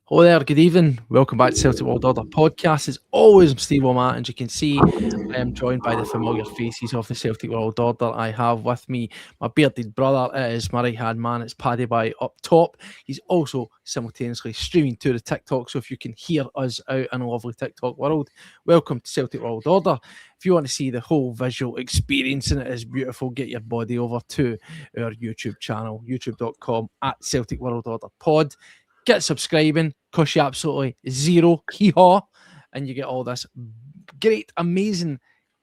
Hello there, good evening. Welcome back to Celtic World Order podcast. As always, I'm Steve O'Matt, and you can see I am joined by the familiar faces of the Celtic World Order. I have with me my bearded brother. It is my right-hand man. It's Paddy Boy up top. He's also simultaneously streaming to the TikTok, so if you can hear us out in a lovely TikTok world, welcome to Celtic World Order. If you want to see the whole visual experience, and it is beautiful, get your body over to our YouTube channel, youtube.com/CelticWorldOrderPod. Get subscribing, cost you absolutely zero, hee-haw, and you get all this great, amazing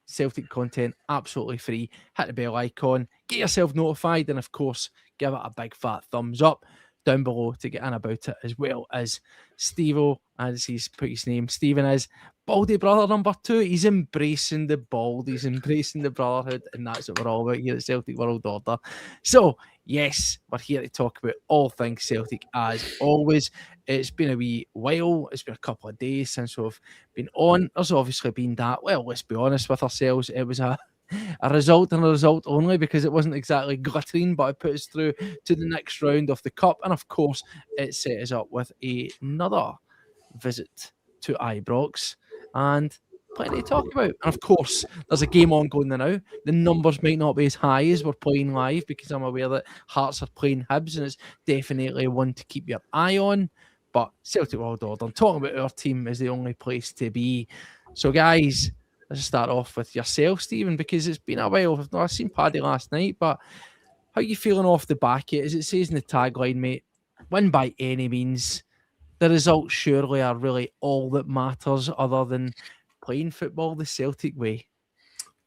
Celtic content absolutely free. Hit the bell icon, get yourself notified, and of course, give it a big fat thumbs up down below to get in about it, as well as Steve-O, as he's put his name. Stephen is Baldy Brother number 2. He's embracing the bald, he's embracing the brotherhood, and that's what we're all about here at Celtic World Order. So, yes, we're here to talk about all things Celtic as always. It's been a wee while. It's been a couple of days since we've been on. There's obviously been that, well, let's be honest with ourselves. It was a result and a result only, because it wasn't exactly glittering, but it put us through to the next round of the Cup. And of course, it set us up with another visit to Ibrox and plenty to talk about. And of course, there's a game ongoing now. The numbers might not be as high as we're playing live, because I'm aware that Hearts are playing Hibs, and it's definitely one to keep your eye on. But Celtic World Order, I'm talking about our team, is the only place to be. So, guys, let's start off with yourself, Stephen, because it's been a while. I've seen Paddy last night, but how are you feeling off the back? As it says in the tagline, mate, win by any means. The results surely are really all that matters, other than playing football the Celtic way.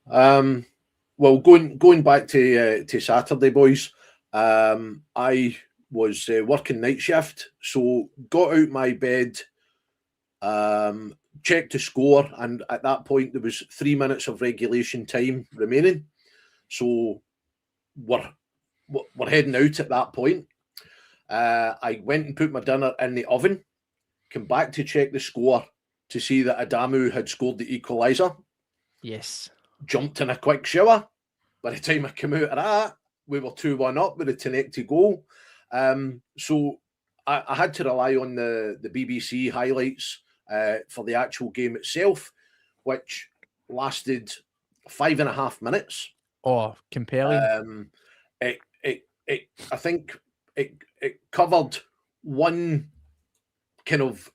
Well, going back to Saturday, boys. I was working night shift, so got out my bed, checked the score, and at that point there was 3 minutes of regulation time remaining. So we're heading out at that point. I went and put my dinner in the oven, came back to check the score to see that Adamu had scored the equaliser. Yes. Jumped in a quick shower. By the time I came out of that, we were 2-1 up with a Tenecti goal. So I had to rely on the BBC highlights for the actual game itself, which lasted 5.5 minutes. Oh, compelling. I think it covered one kind of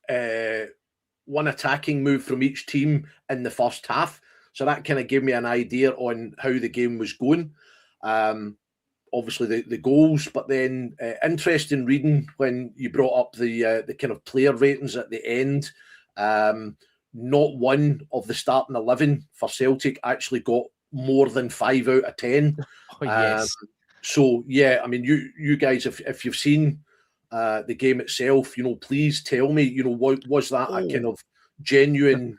one attacking move from each team in the first half. So that kind of gave me an idea on how the game was going. Obviously the goals, but then interesting reading when you brought up the kind of player ratings at the end. Not one of the starting 11 for Celtic actually got more than 5 out of 10. Oh, yes. So yeah, I mean, you guys, if you've seen the game itself, please tell me, what was that a kind of genuine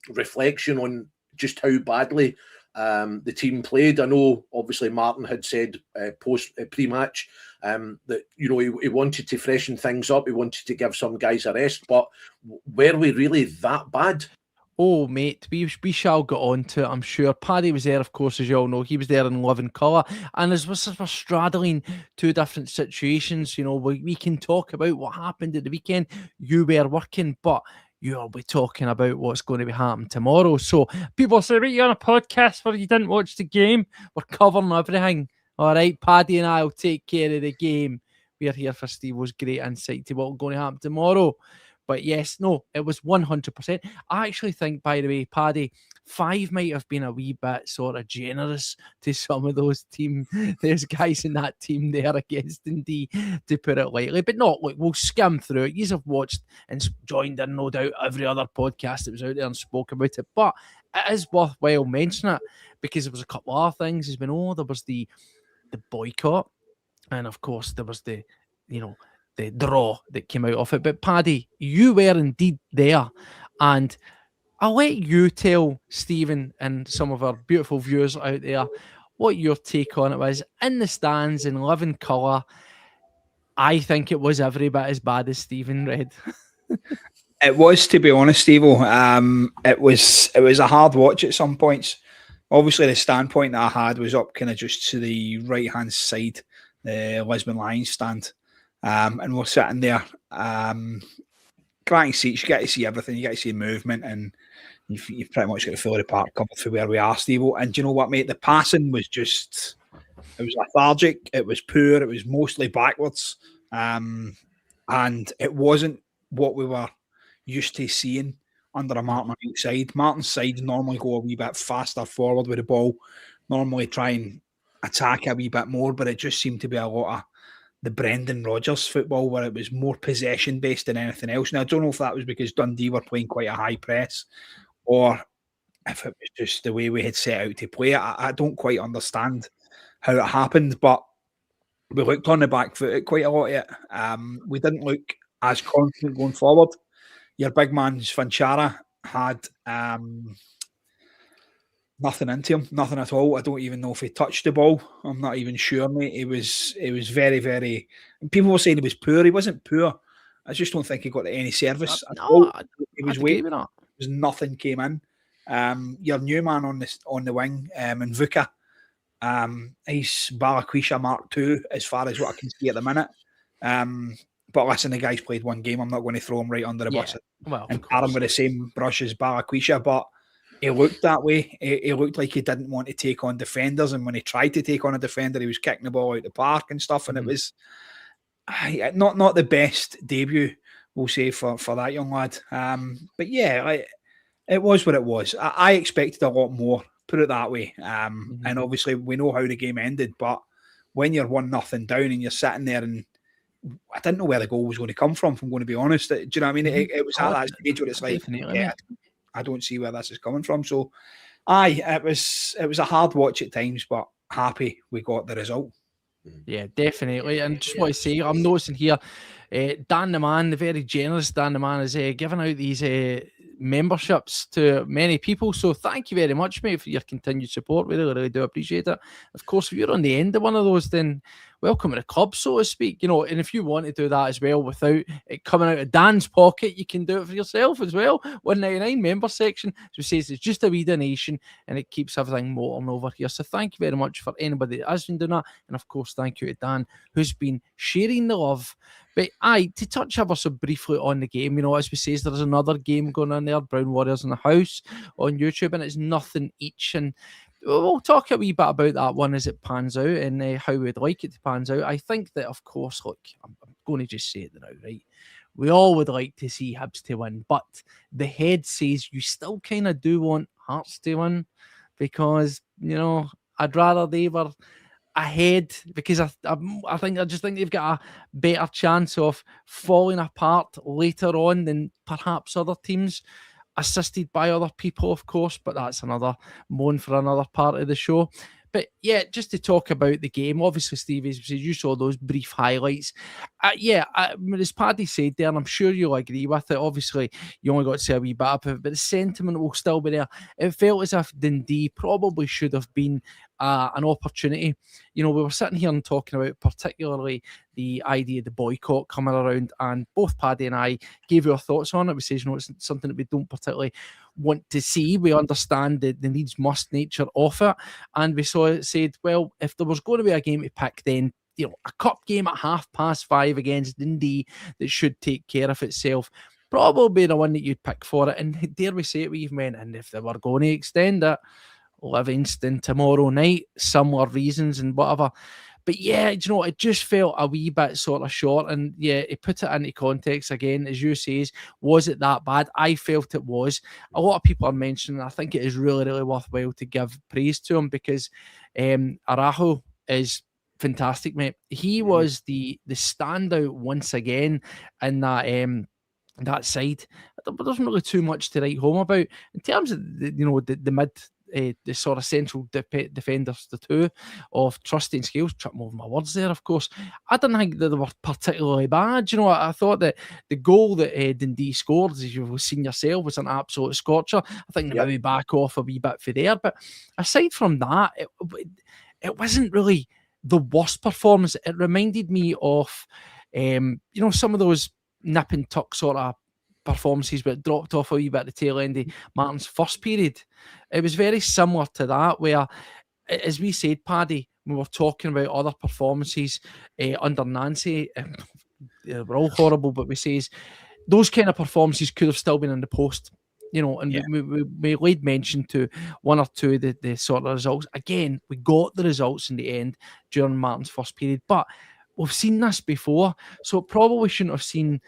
reflection on just how badly the team played? I know obviously Martin had said pre-match that he wanted to freshen things up, he wanted to give some guys a rest, but were we really that bad? Oh, mate, we shall get on to it, I'm sure. Paddy was there, of course, as you all know. He was there in living colour. And as we're straddling two different situations, we can talk about what happened at the weekend. You were working, but you'll be talking about what's going to be happening tomorrow. So people say, right, you're on a podcast where you didn't watch the game. We're covering everything. All right, Paddy and I will take care of the game. We're here for Steve-O's great insight to what's going to happen tomorrow. But yes, no, it was 100%. I actually think, by the way, Paddy, 5 might have been a wee bit sort of generous to some of those there's guys in that team there against Dundee, to put it lightly. But no, look, we'll skim through it. You have watched and joined in, no doubt, every other podcast that was out there and spoke about it. But it is worthwhile mentioning it, because there was a couple of other things. There was the boycott, and of course there was the draw that came out of it. But Paddy, you were indeed there, and I'll let you tell Stephen and some of our beautiful viewers out there what your take on it was. In the stands in living colour, I think it was every bit as bad as Stephen read. It was, to be honest, Steve-O. It was a hard watch at some points. Obviously, the standpoint that I had was up kind of just to the right-hand side, the Lisbon Lions stand. And we're sitting there cracking seats. You get to see everything. You get to see movement, and you've pretty much got the full report covered for where we are, Steve. And do you know what, mate? The passing was just, it was lethargic. It was poor. It was mostly backwards. And it wasn't what we were used to seeing under a Martin side. Martin's sides normally go a wee bit faster forward with the ball, normally try and attack a wee bit more, but it just seemed to be a lot of the Brendan Rodgers football where it was more possession based than anything else. Now, I don't know if that was because Dundee were playing quite a high press or if it was just the way we had set out to play it. I don't quite understand how it happened, but we looked on the back foot quite a lot yet. We didn't look as confident going forward. Your big man, Svanchara, had nothing into him, nothing at all. I don't even know if he touched the ball. I'm not even sure, mate. It was very, very... People were saying he was poor. He wasn't poor. I just don't think he got any service at all. He was waiting. Nothing came in. Your new man on the wing, in Vuka, he's Balakwisha Mark II as far as what I can see at the minute. But listen, the guy's played one game. I'm not going to throw him right under the bus and tar him with the same brush as Balakwisha, but he looked that way. He looked like he didn't want to take on defenders, and when he tried to take on a defender, he was kicking the ball out the park and stuff, and it was not the best debut, we'll say, for that young lad. But yeah, it was what it was. I expected a lot more, put it that way. And obviously we know how the game ended, but when you're 1-0 down and you're sitting there, and I didn't know where the goal was going to come from, if I'm going to be honest. Do you know what I mean? It was at that stage where it's like, I don't see where this is coming from. So, it was a hard watch at times, but happy we got the result. Yeah, definitely. And just want to say, I'm noticing here, Dan the Man, the very generous Dan the Man, is giving out these memberships to many people. So thank you very much, mate, for your continued support. We really, really do appreciate it. Of course, if you're on the end of one of those, then welcome to the club, so to speak. And if you want to do that as well without it coming out of Dan's pocket, you can do it for yourself as well. 199 member section. So it says it's just a wee donation and it keeps everything motoring over here. So thank you very much for anybody that has been doing that. And of course, thank you to Dan, who's been sharing the love. But to touch ever so briefly on the game, as we say, there's another game going on there, Brown Warriors in the House on YouTube, and it's 0 each. And we'll talk a wee bit about that one as it pans out and how we'd like it to pans out. I think that, of course, look, I'm going to just say it now, right? We all would like to see Hibs to win, but the head says you still kind of do want Hearts to win because, I'd rather they were ahead because I just think they've got a better chance of falling apart later on than perhaps other teams, assisted by other people, of course, but that's another moan for another part of the show. But yeah, just to talk about the game, obviously, Steve, as you saw those brief highlights. As Paddy said there, and I'm sure you'll agree with it, obviously, you only got to say a wee bit of it, but the sentiment will still be there. It felt as if Dundee probably should have been an opportunity. We were sitting here and talking about particularly the idea of the boycott coming around, and both Paddy and I gave our thoughts on it. We said, it's something that we don't particularly want to see. We understand the needs must nature of it, and we said, well, if there was going to be a game to pick, then a cup game at 5:30 against Dundee that should take care of itself, probably the one that you'd pick for it. And dare we say it, we've meant, and if they were going to extend it, Livingston tomorrow night, similar reasons and whatever. But yeah, it just felt a wee bit sort of short. And yeah, to put it into context again, as you say, was it that bad? I felt it was. A lot of people are mentioning, I think it is really, really worthwhile to give praise to him because Araujo is fantastic, mate. He was the standout once again in that side. There wasn't really too much to write home about. In terms of the mid, the sort of central defenders, the two of Trusty and Scales, tripping over my words there, of course. I didn't think that they were particularly bad. I thought that the goal that Dundee scored, as you've seen yourself, was an absolute scorcher. I think they maybe back off a wee bit for there. But aside from that, it wasn't really the worst performance. It reminded me of, some of those nip and tuck sort of performances, but dropped off a wee bit at the tail end of Martin's first period. It was very similar to that, where, as we said, Paddy, we were talking about other performances under Nancy. They were all horrible, but we says those kind of performances could have still been in the post. And we laid mention to one or two of the sort of results. Again, we got the results in the end during Martin's first period, but we've seen this before, so it probably shouldn't have seemed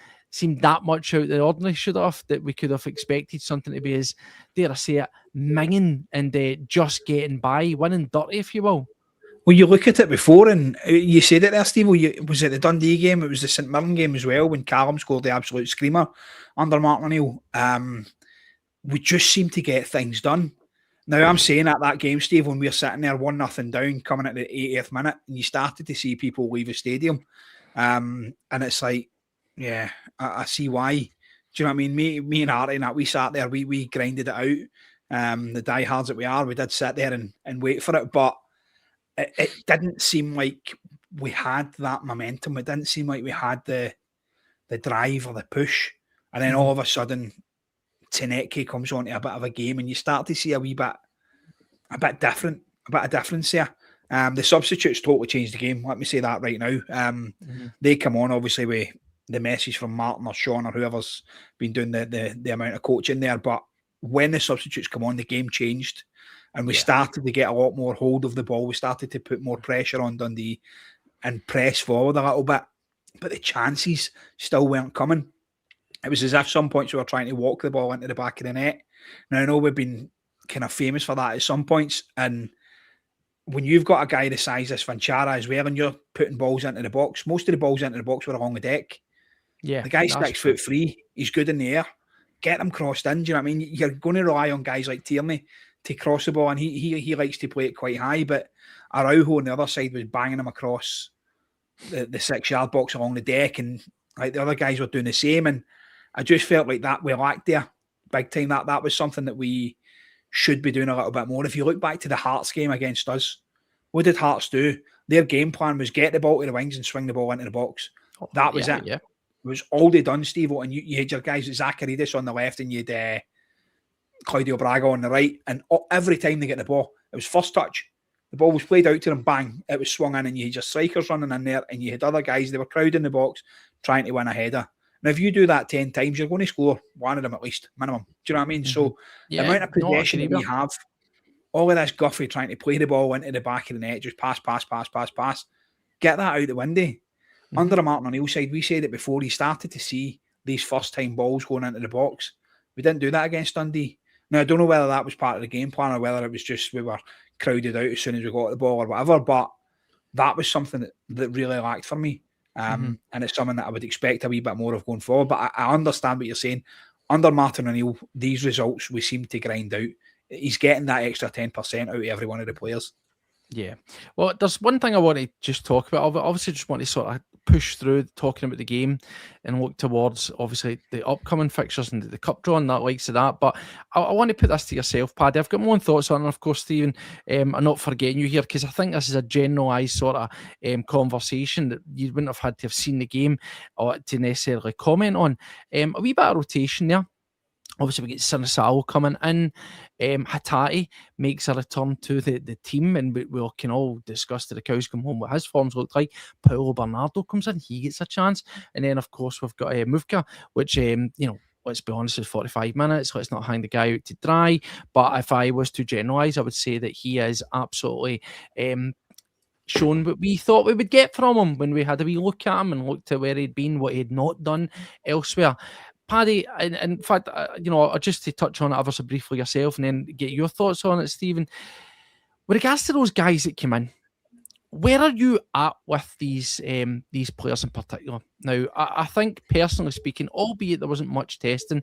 that much out of the ordinary, should have, that we could have expected something to be as, dare I say it, minging and just getting by, winning dirty, if you will. Well, you look at it before, and you said it there, Steve. Was it the Dundee game? It was the St Mirren game as well, when Callum scored the absolute screamer under Martin Neill. We just seem to get things done. Now, I'm saying at that game, Steve, when we were sitting there 1-0 down, coming at the 80th minute, and you started to see people leave the stadium. And it's like, yeah, I see why. Do you know what I mean? Me and Artie and that, we sat there, we grinded it out. The diehards that we are, we did sit there and wait for it. But it didn't seem like we had that momentum. It didn't seem like we had the drive or the push. And then all of a sudden, Tenetke comes onto a bit of a game, and you start to see a bit of difference here. The substitutes totally changed the game. Let me say that right now. They come on obviously with the message from Martin or Sean or whoever's been doing the amount of coaching there. But when the substitutes come on, the game changed, and we started to get a lot more hold of the ball. We started to put more pressure on Dundee and press forward a little bit, but the chances still weren't coming. It was as if some points we were trying to walk the ball into the back of the net. Now, I know we've been kind of famous for that at some points, and when you've got a guy the size of Vanchara as well, and you're putting balls into the box, most of the balls into the box were along the deck. Yeah, the guy's 6'3", he's good in the air. Get him crossed in. Do you know what I mean? You're going to rely on guys like Tierney to cross the ball, and he likes to play it quite high. But Araujo on the other side was banging him across the 6-yard box along the deck, and like the other guys were doing the same. And I just felt like that we lacked there big time. That was something that we should be doing a little bit more. If you look back to the Hearts game against us, what did Hearts do? Their game plan was get the ball to the wings and swing the ball into the box. That was it. Yeah. It was all they done, Steve. And you had your guys, Zacharidis on the left, and you had Claudio Braga on the right. And every time they get the ball, it was first touch. The ball was played out to them, bang, it was swung in, and you had your strikers running in there, and you had other guys, they were crowding the box, trying to win a header. Now, if you do that 10 times, you're going to score one of them at least, minimum. Do you know what I mean? So, the amount of possession that we have, all of this guffy trying to play the ball into the back of the net, just pass. Get that out the window. Under the Martin O'Neill side, we said it before, he started to see these first-time balls going into the box. We didn't do that against Dundee. Now, I don't know whether that was part of the game plan or whether it was just we were crowded out as soon as we got the ball or whatever, but that was something that really lacked for me. And it's something that I would expect a wee bit more of going forward. But I understand what you're saying. Under Martin O'Neill, these results we seem to grind out. He's getting that extra 10% out of every one of the players. Yeah. Well, there's one thing I want to just talk about. Obviously, just want to sort of push through talking about the game and look towards, obviously, the upcoming fixtures and the cup draw and that likes of that. But I want to put this to yourself, Paddy. I've got my own thoughts on it. And of course, Stephen, I'm not forgetting you here because I think this is a generalised sort of conversation that you wouldn't have had to have seen the game or to necessarily comment on. A wee bit of rotation there. Obviously, we get Sinisalo coming in. Hatate makes a return to the team, and we can all discuss till the cows come home what his forms look like. Paulo Bernardo comes in, he gets a chance. And then, of course, we've got Muvka, which, let's be honest, is 45 minutes. Let's not hang the guy out to dry. But if I was to generalise, I would say that he is absolutely shown what we thought we would get from him when we had a wee look at him and looked at where he'd been, what he had not done elsewhere. Paddy, in fact, just to touch on it ever so briefly yourself and then get your thoughts on it, Stephen. With regards to those guys that came in, where are you at with these players in particular? Now, I think, personally speaking, albeit there wasn't much testing,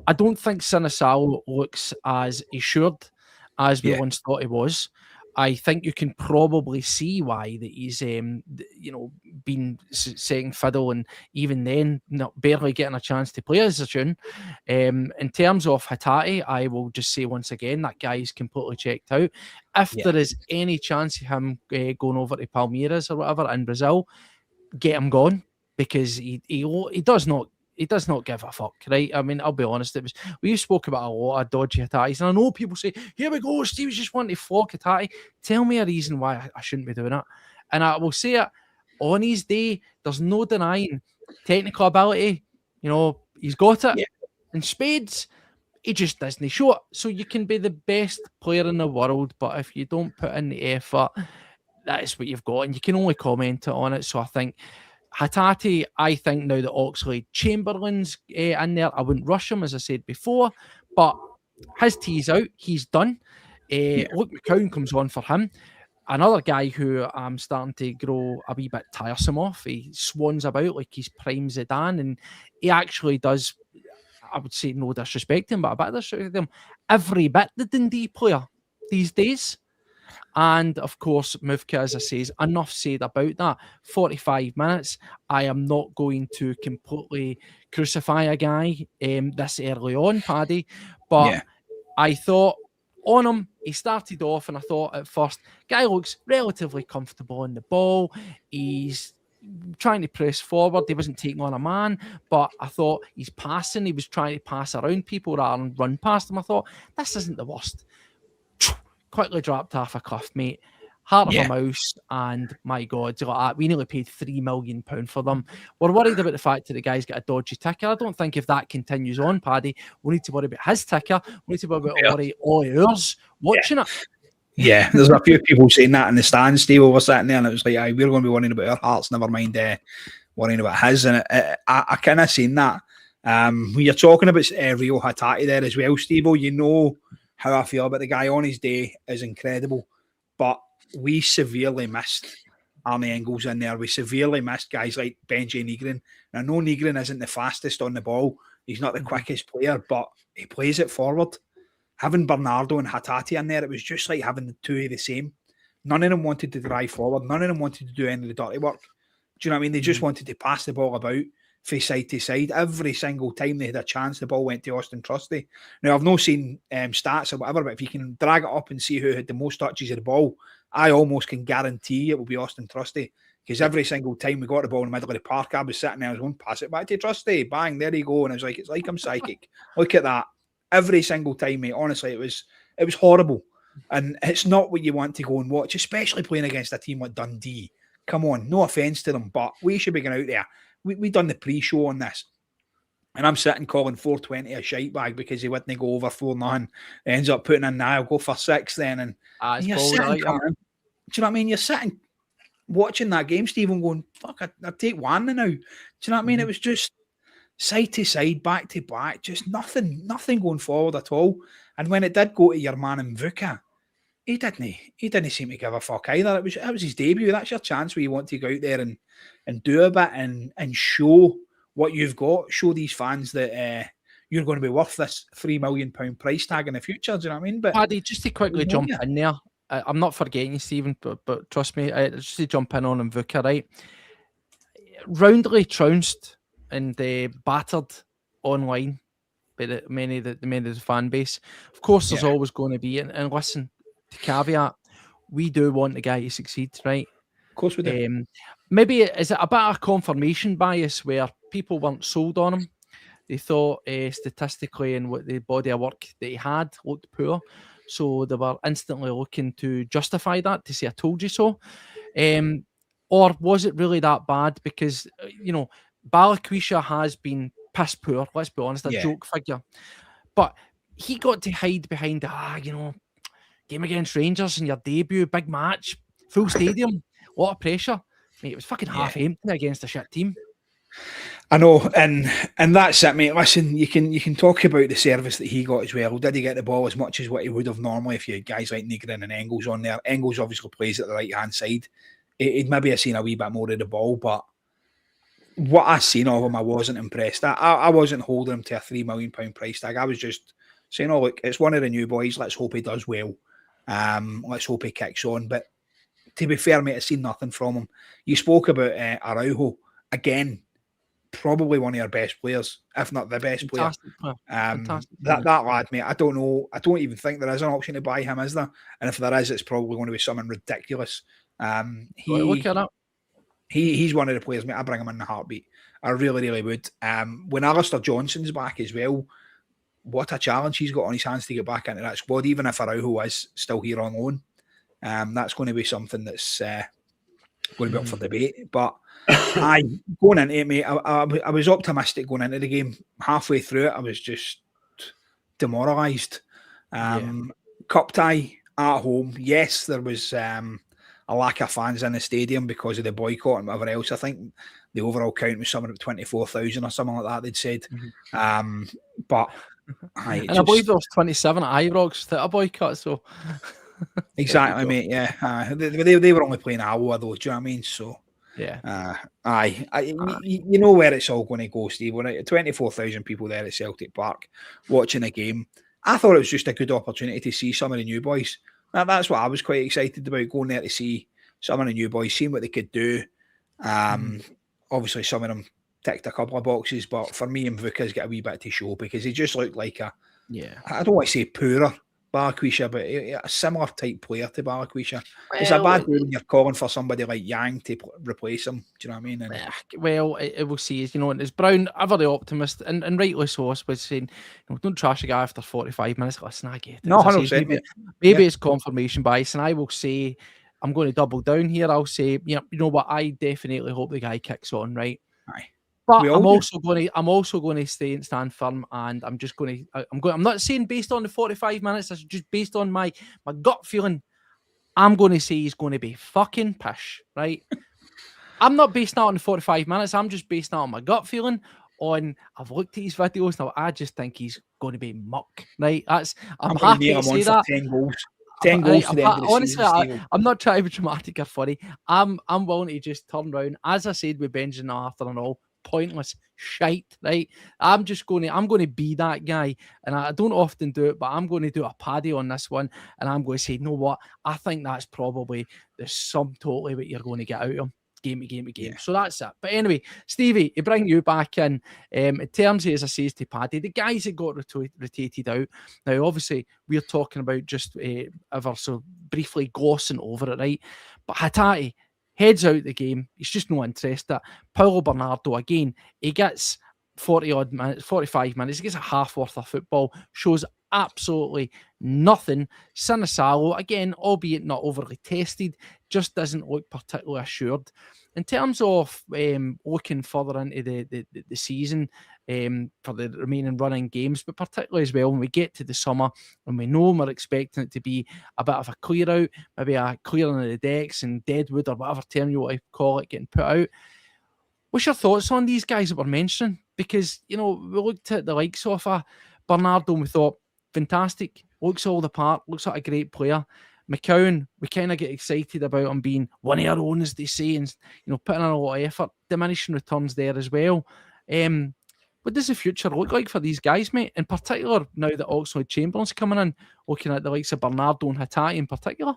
I don't think Sinisalo looks as assured as we once thought he was. I think you can probably see why that he's, been setting fiddle and even then not barely getting a chance to play as a tune. In terms of Hatate, I will just say once again that guy is completely checked out. If there is any chance of him going over to Palmeiras or whatever in Brazil, get him gone because he does not. He does not give a fuck, right? I mean, I'll be honest. We spoke about a lot of dodgy Hatates, and I know people say, "Here we go, Steve's just wanting to flog Hatate." Tell me a reason why I shouldn't be doing it, and I will say it on his day. There's no denying technical ability. He's got it Yeah. in spades. He just doesn't show it. So you can be the best player in the world, but if you don't put in the effort, that is what you've got, and you can only comment on it. So I think Hatate, I think now that Oxlade Chamberlain's in there, I wouldn't rush him, as I said before, but his tea's out. He's done. Luke McCown comes on for him. Another guy who I'm starting to grow a wee bit tiresome off. He swans about like he's prime Zidane, and he actually does, I would say, no disrespect to him, but a bit of disrespect to him, every bit the Dundee player these days. And of course, Mufka, as I say, enough said about that. 45 minutes. I am not going to completely crucify a guy this early on, Paddy, but I thought on him, he started off, and I thought at first, guy looks relatively comfortable on the ball. He's trying to press forward. He wasn't taking on a man, but I thought he's passing. He was trying to pass around people rather than run past them. I thought, this isn't the worst. Quickly dropped off a cliff, mate. Heart of a mouse, and my God, like, we nearly paid £3 million for them. We're worried about the fact that the guy's got a dodgy ticker. I don't think if that continues on, Paddy, we need to worry about his ticker. We need to worry all ours watching it. Yeah, there's a few people saying that in the stands, Steve. We were sitting there, and it was like, we're going to be worrying about our hearts, never mind worrying about his. And I kind of seen that. When you're talking about Rio Hatate there as well, Steve, you know how I feel about the guy. On his day is incredible, but we severely missed Arnie Engels in there. We severely missed guys like Benji Nygren. Now, I know Nygren isn't the fastest on the ball. He's not the quickest player, but he plays it forward. Having Bernardo and Hatate in there, it was just like having the two of the same. None of them wanted to drive forward. None of them wanted to do any of the dirty work. Do you know what I mean? They just wanted to pass the ball about from side to side. Every single time they had a chance, the ball went to Austin Trusty. Now, I've not seen stats or whatever, but if you can drag it up and see who had the most touches of the ball, I almost can guarantee it will be Austin Trusty. Because every single time we got the ball in the middle of the park, I was sitting there, I was going, pass it back to Trusty. Bang, there you go. And I was like, it's like I'm psychic. Look at that. Every single time, mate. Honestly, it was horrible. And it's not what you want to go and watch, especially playing against a team like Dundee. Come on, no offence to them, but we should be going out there. We done the pre-show on this. And I'm sitting calling 420 a shite bag because he wouldn't go over 4-9. Ends up putting in Neill, go for 6 then. And you're sitting, do you know what I mean? You're sitting watching that game, Stephen, going, fuck, I'd take one now. Do you know what I mean? It was just side to side, back to back, just nothing going forward at all. And when it did go to your man in Vuka, he didn't seem to give a fuck either. It was his debut. That's your chance where you want to go out there and do a bit and show what you've got. Show these fans that you're going to be worth this £3 million price tag in the future. Do you know what I mean? But Paddy, just to quickly jump in there, I'm not forgetting you, Stephen, but trust me, just to jump in on Vuka, right? Roundly trounced and battered online by many of the fan base. Of course, there's always going to be, and listen, to caveat, we do want the guy to succeed, right? Of course we do. Maybe is it a bit of confirmation bias where people weren't sold on him? They thought statistically and what the body of work that he had looked poor, so they were instantly looking to justify that, to say I told you so. Or was it really that bad? Because Balikwisha has been piss poor, let's be honest, a joke figure. But he got to hide behind game against Rangers in your debut, big match, full stadium, a lot of pressure. Mate, it was fucking half empty against a shit team. I know, and that's it, mate. Listen, you can talk about the service that he got as well. Did he get the ball as much as what he would have normally if you had guys like Nygren and Engels on there? Engels obviously plays at the right-hand side. He'd maybe have seen a wee bit more of the ball, but what I seen of him, I wasn't impressed. I wasn't holding him to a £3 million price tag. I was just saying, oh, look, it's one of the new boys. Let's hope he does well. Let's hope he kicks on. But to be fair, mate, I've seen nothing from him. You spoke about Araujo. Again, probably one of your best players, if not the best player. That lad, mate, I don't know. I don't even think there is an option to buy him, is there? And if there is, it's probably going to be something ridiculous. Look at that. He's one of the players, mate. I bring him in the heartbeat. I really, really would. When Alistair Johnson's back as well, what a challenge he's got on his hands to get back into that squad, even if Araujo is still here on loan. That's going to be something that's going to be up for debate. But going into it, mate, I was optimistic going into the game. Halfway through it, I was just demoralised. Cup tie at home. Yes, there was a lack of fans in the stadium because of the boycott and whatever else. I think the overall count was something like 24,000 or something like that, they'd said. But I believe there was 27 at Ibrox that a boycott, so exactly, mate. Yeah, they were only playing Iowa though. Do you know what I mean? So yeah, you know where it's all going to go, Steve. When 24,000 people there at Celtic Park watching a game, I thought it was just a good opportunity to see some of the new boys. That's what I was quite excited about, going there to see some of the new boys, seeing what they could do. Obviously, some of them ticked a couple of boxes, but for me, Mvuka's got a wee bit to show because he just looked like I don't want to say poorer Balikwisha, but a similar type player to Balikwisha. It's a bad day when you're calling for somebody like Yang to replace him. Do you know what I mean? It will see, and as Brown, ever the optimist, and rightly so, was saying, don't trash a guy after 45 minutes. Listen, I get it. No, 100%. Maybe it's confirmation bias, and I will say, I'm going to double down here. I'll say, you know what? I definitely hope the guy kicks on, right? Aye. But I'm also going to stay and stand firm, and I'm not saying based on the 45 minutes. That's just based on my gut feeling. I'm going to say he's going to be fucking pish, right? I'm not based out on the 45 minutes. I'm just based out on my gut feeling. I've looked at his videos now. I just think he's going to be muck, right? I'm happy to say that. 10 goals. 10 goals to the end of the honestly, season. I'm not trying to be dramatic or funny. I'm willing to just turn around, as I said with Benjamin Arthur and all, pointless shite, right? I'm going to be that guy, and I don't often do it, but I'm going to do a paddy on this one, and I'm going to say, you know what? I think that's probably the sum totally what you're going to get out of him. Game to game to game. So that's it. But anyway, Stevie, to bring you back in terms of, as I say, to Paddy, the guys that got rotated out. Now, obviously, we're talking about just ever so briefly glossing over it, right? But Hatate heads out the game. He's just no interest. Paulo Bernardo, again, he gets 40-odd minutes, 45 minutes. He gets a half worth of football, shows absolutely nothing. Sinisalo, again, albeit not overly tested, just doesn't look particularly assured. In terms of looking further into the season for the remaining running games, but particularly as well when we get to the summer and we know we're expecting it to be a bit of a clear out, maybe a clearing of the decks and deadwood or whatever term you want to call it getting put out. What's your thoughts on these guys that we're mentioning? Because, we looked at the likes of Bernardo and we thought, fantastic, looks all the part, looks like a great player. McCowan, we kind of get excited about him being one of our own, as they say, and putting in a lot of effort, diminishing returns there as well. What does the future look like for these guys, mate? In particular, now that Oxlade-Chamberlain's coming in, looking at the likes of Bernardo and Hatate in particular.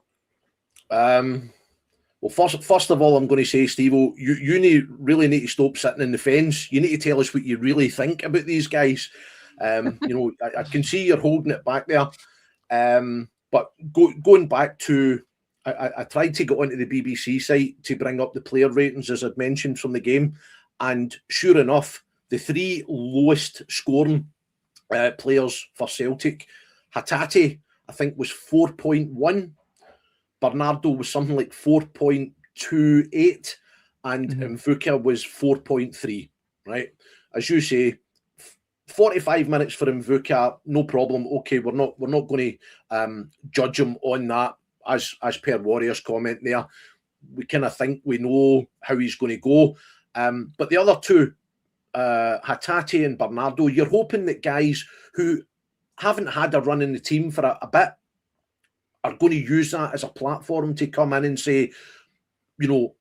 Well, first of all, I'm going to say, Steve, you really need to stop sitting in the fence. You need to tell us what you really think about these guys. I can see you're holding it back there. But going back to, I tried to get onto the BBC site to bring up the player ratings, as I'd mentioned, from the game. And sure enough, the three lowest scoring players for Celtic, Hatate, I think, was 4.1. Bernardo was something like 4.28. And Mvuka was 4.3, right? As you say, 45 minutes for Mvuka, no problem. Okay, we're not going to judge him on that as per Warriors' comment there. We kind of think we know how he's going to go. But the other two, Hatate and Bernardo, you're hoping that guys who haven't had a run in the team for a bit are going to use that as a platform to come in and say,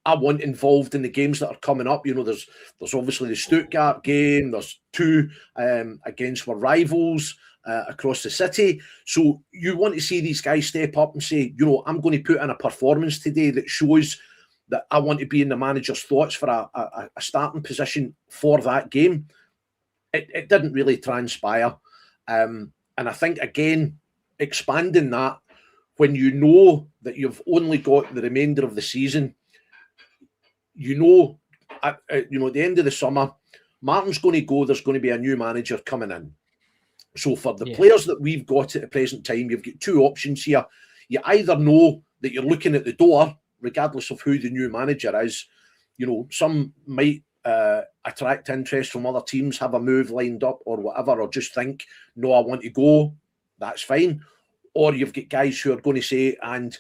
I want involved in the games that are coming up. There's obviously the Stuttgart game. There's two against our rivals across the city. So you want to see these guys step up and say, I'm going to put in a performance today that shows that I want to be in the manager's thoughts for a starting position for that game. It didn't really transpire. And I think, again, expanding that, when you know that you've only got the remainder of the season, at the end of the summer, Martin's going to go, there's going to be a new manager coming in. So for the players that we've got at the present time, you've got two options here. You either know that you're looking at the door, regardless of who the new manager is, you know, some might attract interest from other teams, have a move lined up or whatever, or just think, no, I want to go, that's fine. Or you've got guys who are going to say, and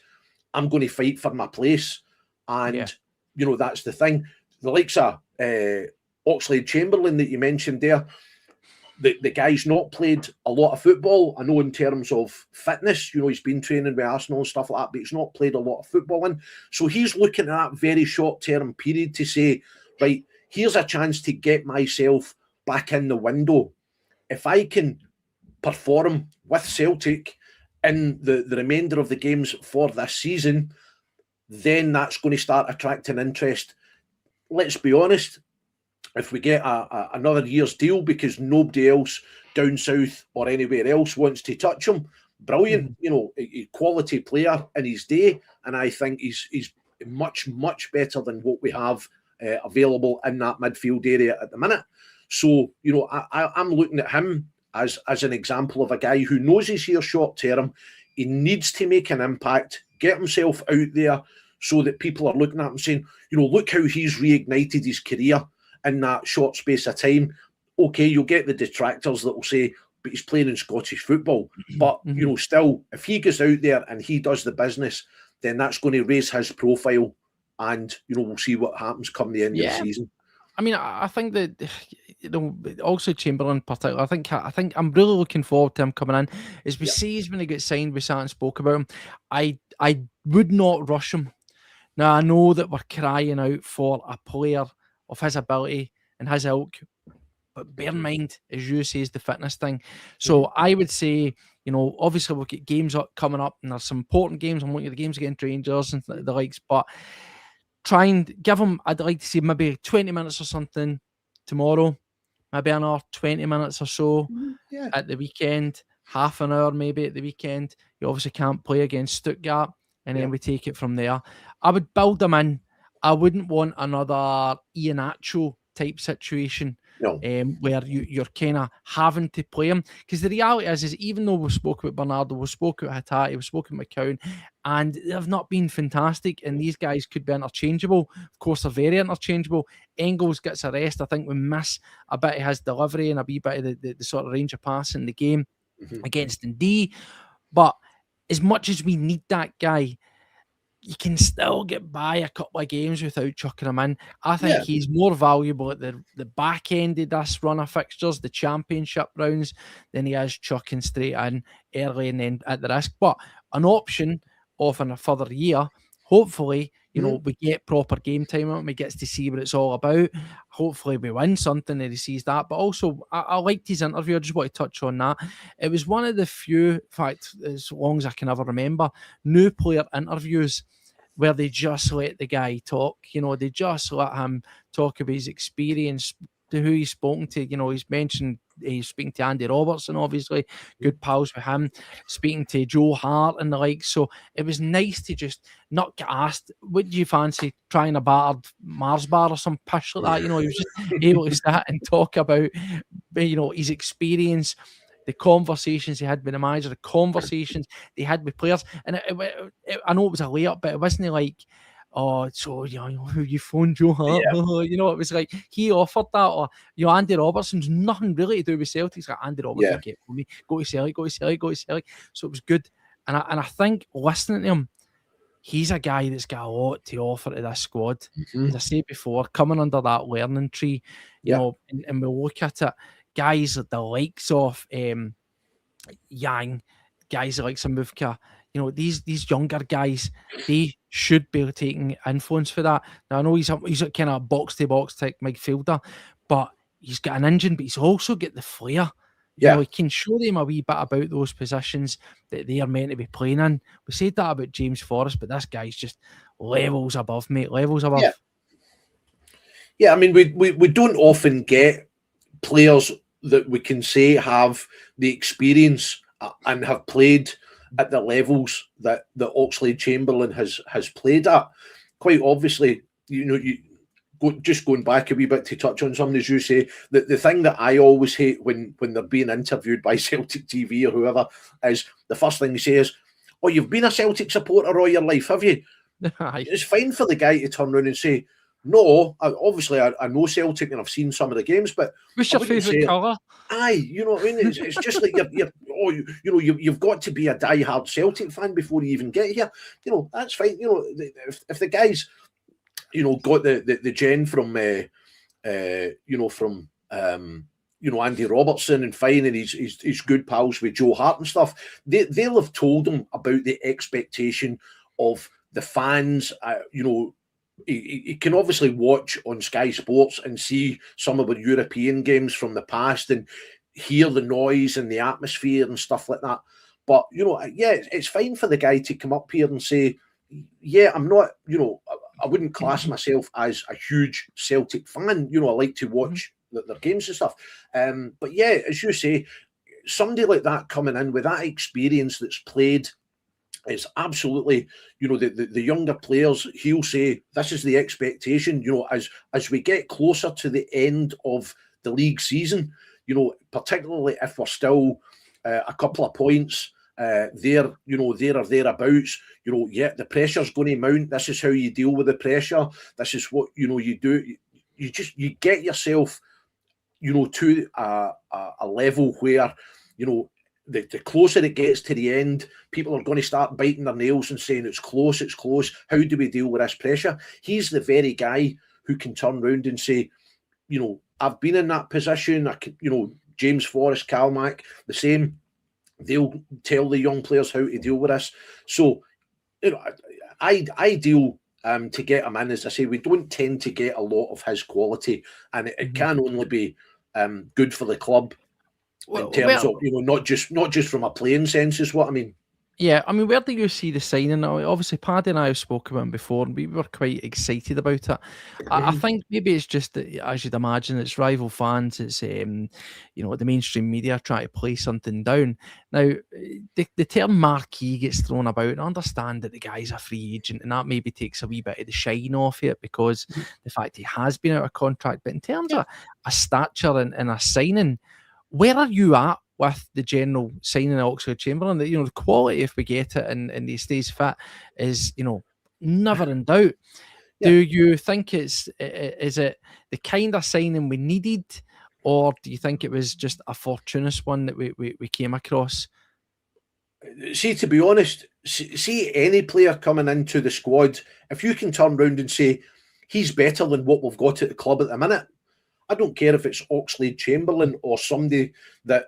I'm going to fight for my place. And, you know, that's the thing. The likes of Oxlade-Chamberlain that you mentioned there, the guy's not played a lot of football. I know in terms of fitness, you know, he's been training with Arsenal and stuff like that, but he's not played a lot of football in. So he's looking at that very short-term period to say, right, here's a chance to get myself back in the window. If I can perform with Celtic in the remainder of the games for this season, then that's going to start attracting interest. Let's be honest, if we get another year's deal because nobody else down south or anywhere else wants to touch him, brilliant. You know, a quality player in his day, and I think he's much, much better than what we have available in that midfield area at the minute. So, you know, I'm looking at him as an example of a guy who knows he's here short term. He needs to make an impact, get himself out there so that people are looking at him saying, you know, look how he's reignited his career in that short space of time. Okay, you'll get the detractors that will say, but he's playing in Scottish football. But, you know, still, if he goes out there and he does the business, then that's going to raise his profile. And, you know, we'll see what happens come the end of the season. I mean, I think that, you know, also Chamberlain in particular, I think I'm really looking forward to him coming in. As we see, he's when he gets signed, we sat and spoke about him. I would not rush him. Now, I know that we're crying out for a player of his ability and his ilk, but bear in mind, as you say, is the fitness thing. So I would say, you know, obviously we'll get games coming up, and there's some important games. I'm looking at the games against Rangers and the likes, but try and give him, I'd like to see maybe 20 minutes or something tomorrow, maybe another 20 minutes or so at the weekend, half an hour maybe at the weekend. You obviously can't play against Stuttgart, and then we take it from there. I would build them in. I wouldn't want another Iheanacho type situation where you're kind of having to play him. Because the reality is even though we've spoken about Bernardo, we've spoken about Hatate, we've spoken about McCown, and they've not been fantastic, and these guys could be interchangeable. Of course, they're very interchangeable. Engels gets a rest. I think we miss a bit of his delivery and a wee bit of the sort of range of pass in the game against Dundee. But as much as we need that guy, you can still get by a couple of games without chucking him in. I think he's more valuable at the back end of this run of fixtures, the championship rounds, than he is chucking straight in early and then at the risk. But an option of in a further year, hopefully, you know, we get proper game time and we get to see what it's all about. Hopefully we win something and he sees that. But also, I liked his interview. I just want to touch on that. It was one of the few, in fact, as long as I can ever remember, new player interviews where they just let the guy talk. You know, they just let him talk about his experience, to who he's spoken to. You know, he's mentioned he's speaking to Andy Robertson, obviously, good pals with him, speaking to Joe Hart and the like. So it was nice to just not get asked, would you fancy trying a battered Mars bar or some pish like that? You know, he was just able to sit and talk about, you know, his experience, the conversations he had with the manager, the conversations they had with players. And I know it was a layup, but it wasn't like, oh, so, you know, who you phoned Joe Hart? You know, it was like he offered that. Or, you know, Andy Robertson's nothing really to do with Celtic. He's like, Andy Robertson, get for me. Go to Celtic, go to Celtic, go to Celtic. So it was good. And I think listening to him, he's a guy that's got a lot to offer to this squad. As I said before, coming under that learning tree, you know, and we'll look at it, guys at the likes of Yang, guys like Samuvka, you know, these younger guys, they should be taking influence for that. Now, I know he's a kind of box-to-box type midfielder, but he's got an engine, but he's also got the flair. You know, he can show them a wee bit about those positions that they are meant to be playing in. We said that about James Forrest, but this guy's just levels above, mate, levels above. Yeah, I mean, we don't often get players that we can say have the experience and have played at the levels that Oxlade-Chamberlain has played at. Quite obviously, you know, just going back a wee bit to touch on something, as you say, the thing that I always hate when they're being interviewed by Celtic TV or whoever is the first thing they say is, oh, you've been a Celtic supporter all your life, have you? It's fine for the guy to turn around and say, no, obviously I know Celtic and I've seen some of the games, but what's your favourite colour? Aye, you know what I mean? It's just like you've got to be a die-hard Celtic fan before you even get here. You know, that's fine. You know, if the guys, you know, got the gen from Andy Robertson and fine, and he's good pals with Joe Hart and stuff, they'll have told him about the expectation of the fans. You know, he can obviously watch on Sky Sports and see some of the European games from the past and hear the noise and the atmosphere and stuff like that. But, you know, yeah, it's fine for the guy to come up here and say, yeah, I'm not, you know, I wouldn't class myself as a huge Celtic fan. You know, I like to watch their games and stuff. But yeah, as you say, somebody like that coming in with that experience that's played, it's absolutely, you know, the younger players, he'll say, this is the expectation, you know, as we get closer to the end of the league season, you know, particularly if we're still a couple of points there or thereabouts, you know, yeah, the pressure's going to mount. This is how you deal with the pressure. This is what, you know, you do. You get yourself, you know, to a level where, you know, the closer it gets to the end, people are going to start biting their nails and saying it's close, it's close. How do we deal with this pressure? He's the very guy who can turn around and say, you know, I've been in that position. I can, you know, James Forrest, Calmack, the same. They'll tell the young players how to deal with this. So, you know, ideal to get him in. As I say, we don't tend to get a lot of his quality, and it can only be good for the club in terms of, you know, not just from a playing sense, is what I mean. Yeah, I mean, where do you see the signing now? Obviously, Paddy and I have spoken about him before, and we were quite excited about it. I think maybe it's just that, as you'd imagine, it's rival fans, it's you know, the mainstream media trying to play something down. Now, the term marquee gets thrown about, and I understand that the guy's a free agent, and that maybe takes a wee bit of the shine off it because the fact he has been out of contract. But in terms of a stature and a signing, where are you at with the general signing of Oxlade Chamberlain? That, you know, the quality, if we get it and he stays fit, is, you know, never in doubt. Do you think is it the kind of signing we needed, or do you think it was just a fortuitous one that we came across? See, to be honest, see any player coming into the squad, if you can turn around and say he's better than what we've got at the club at the minute, I don't care if it's Oxlade Chamberlain or somebody that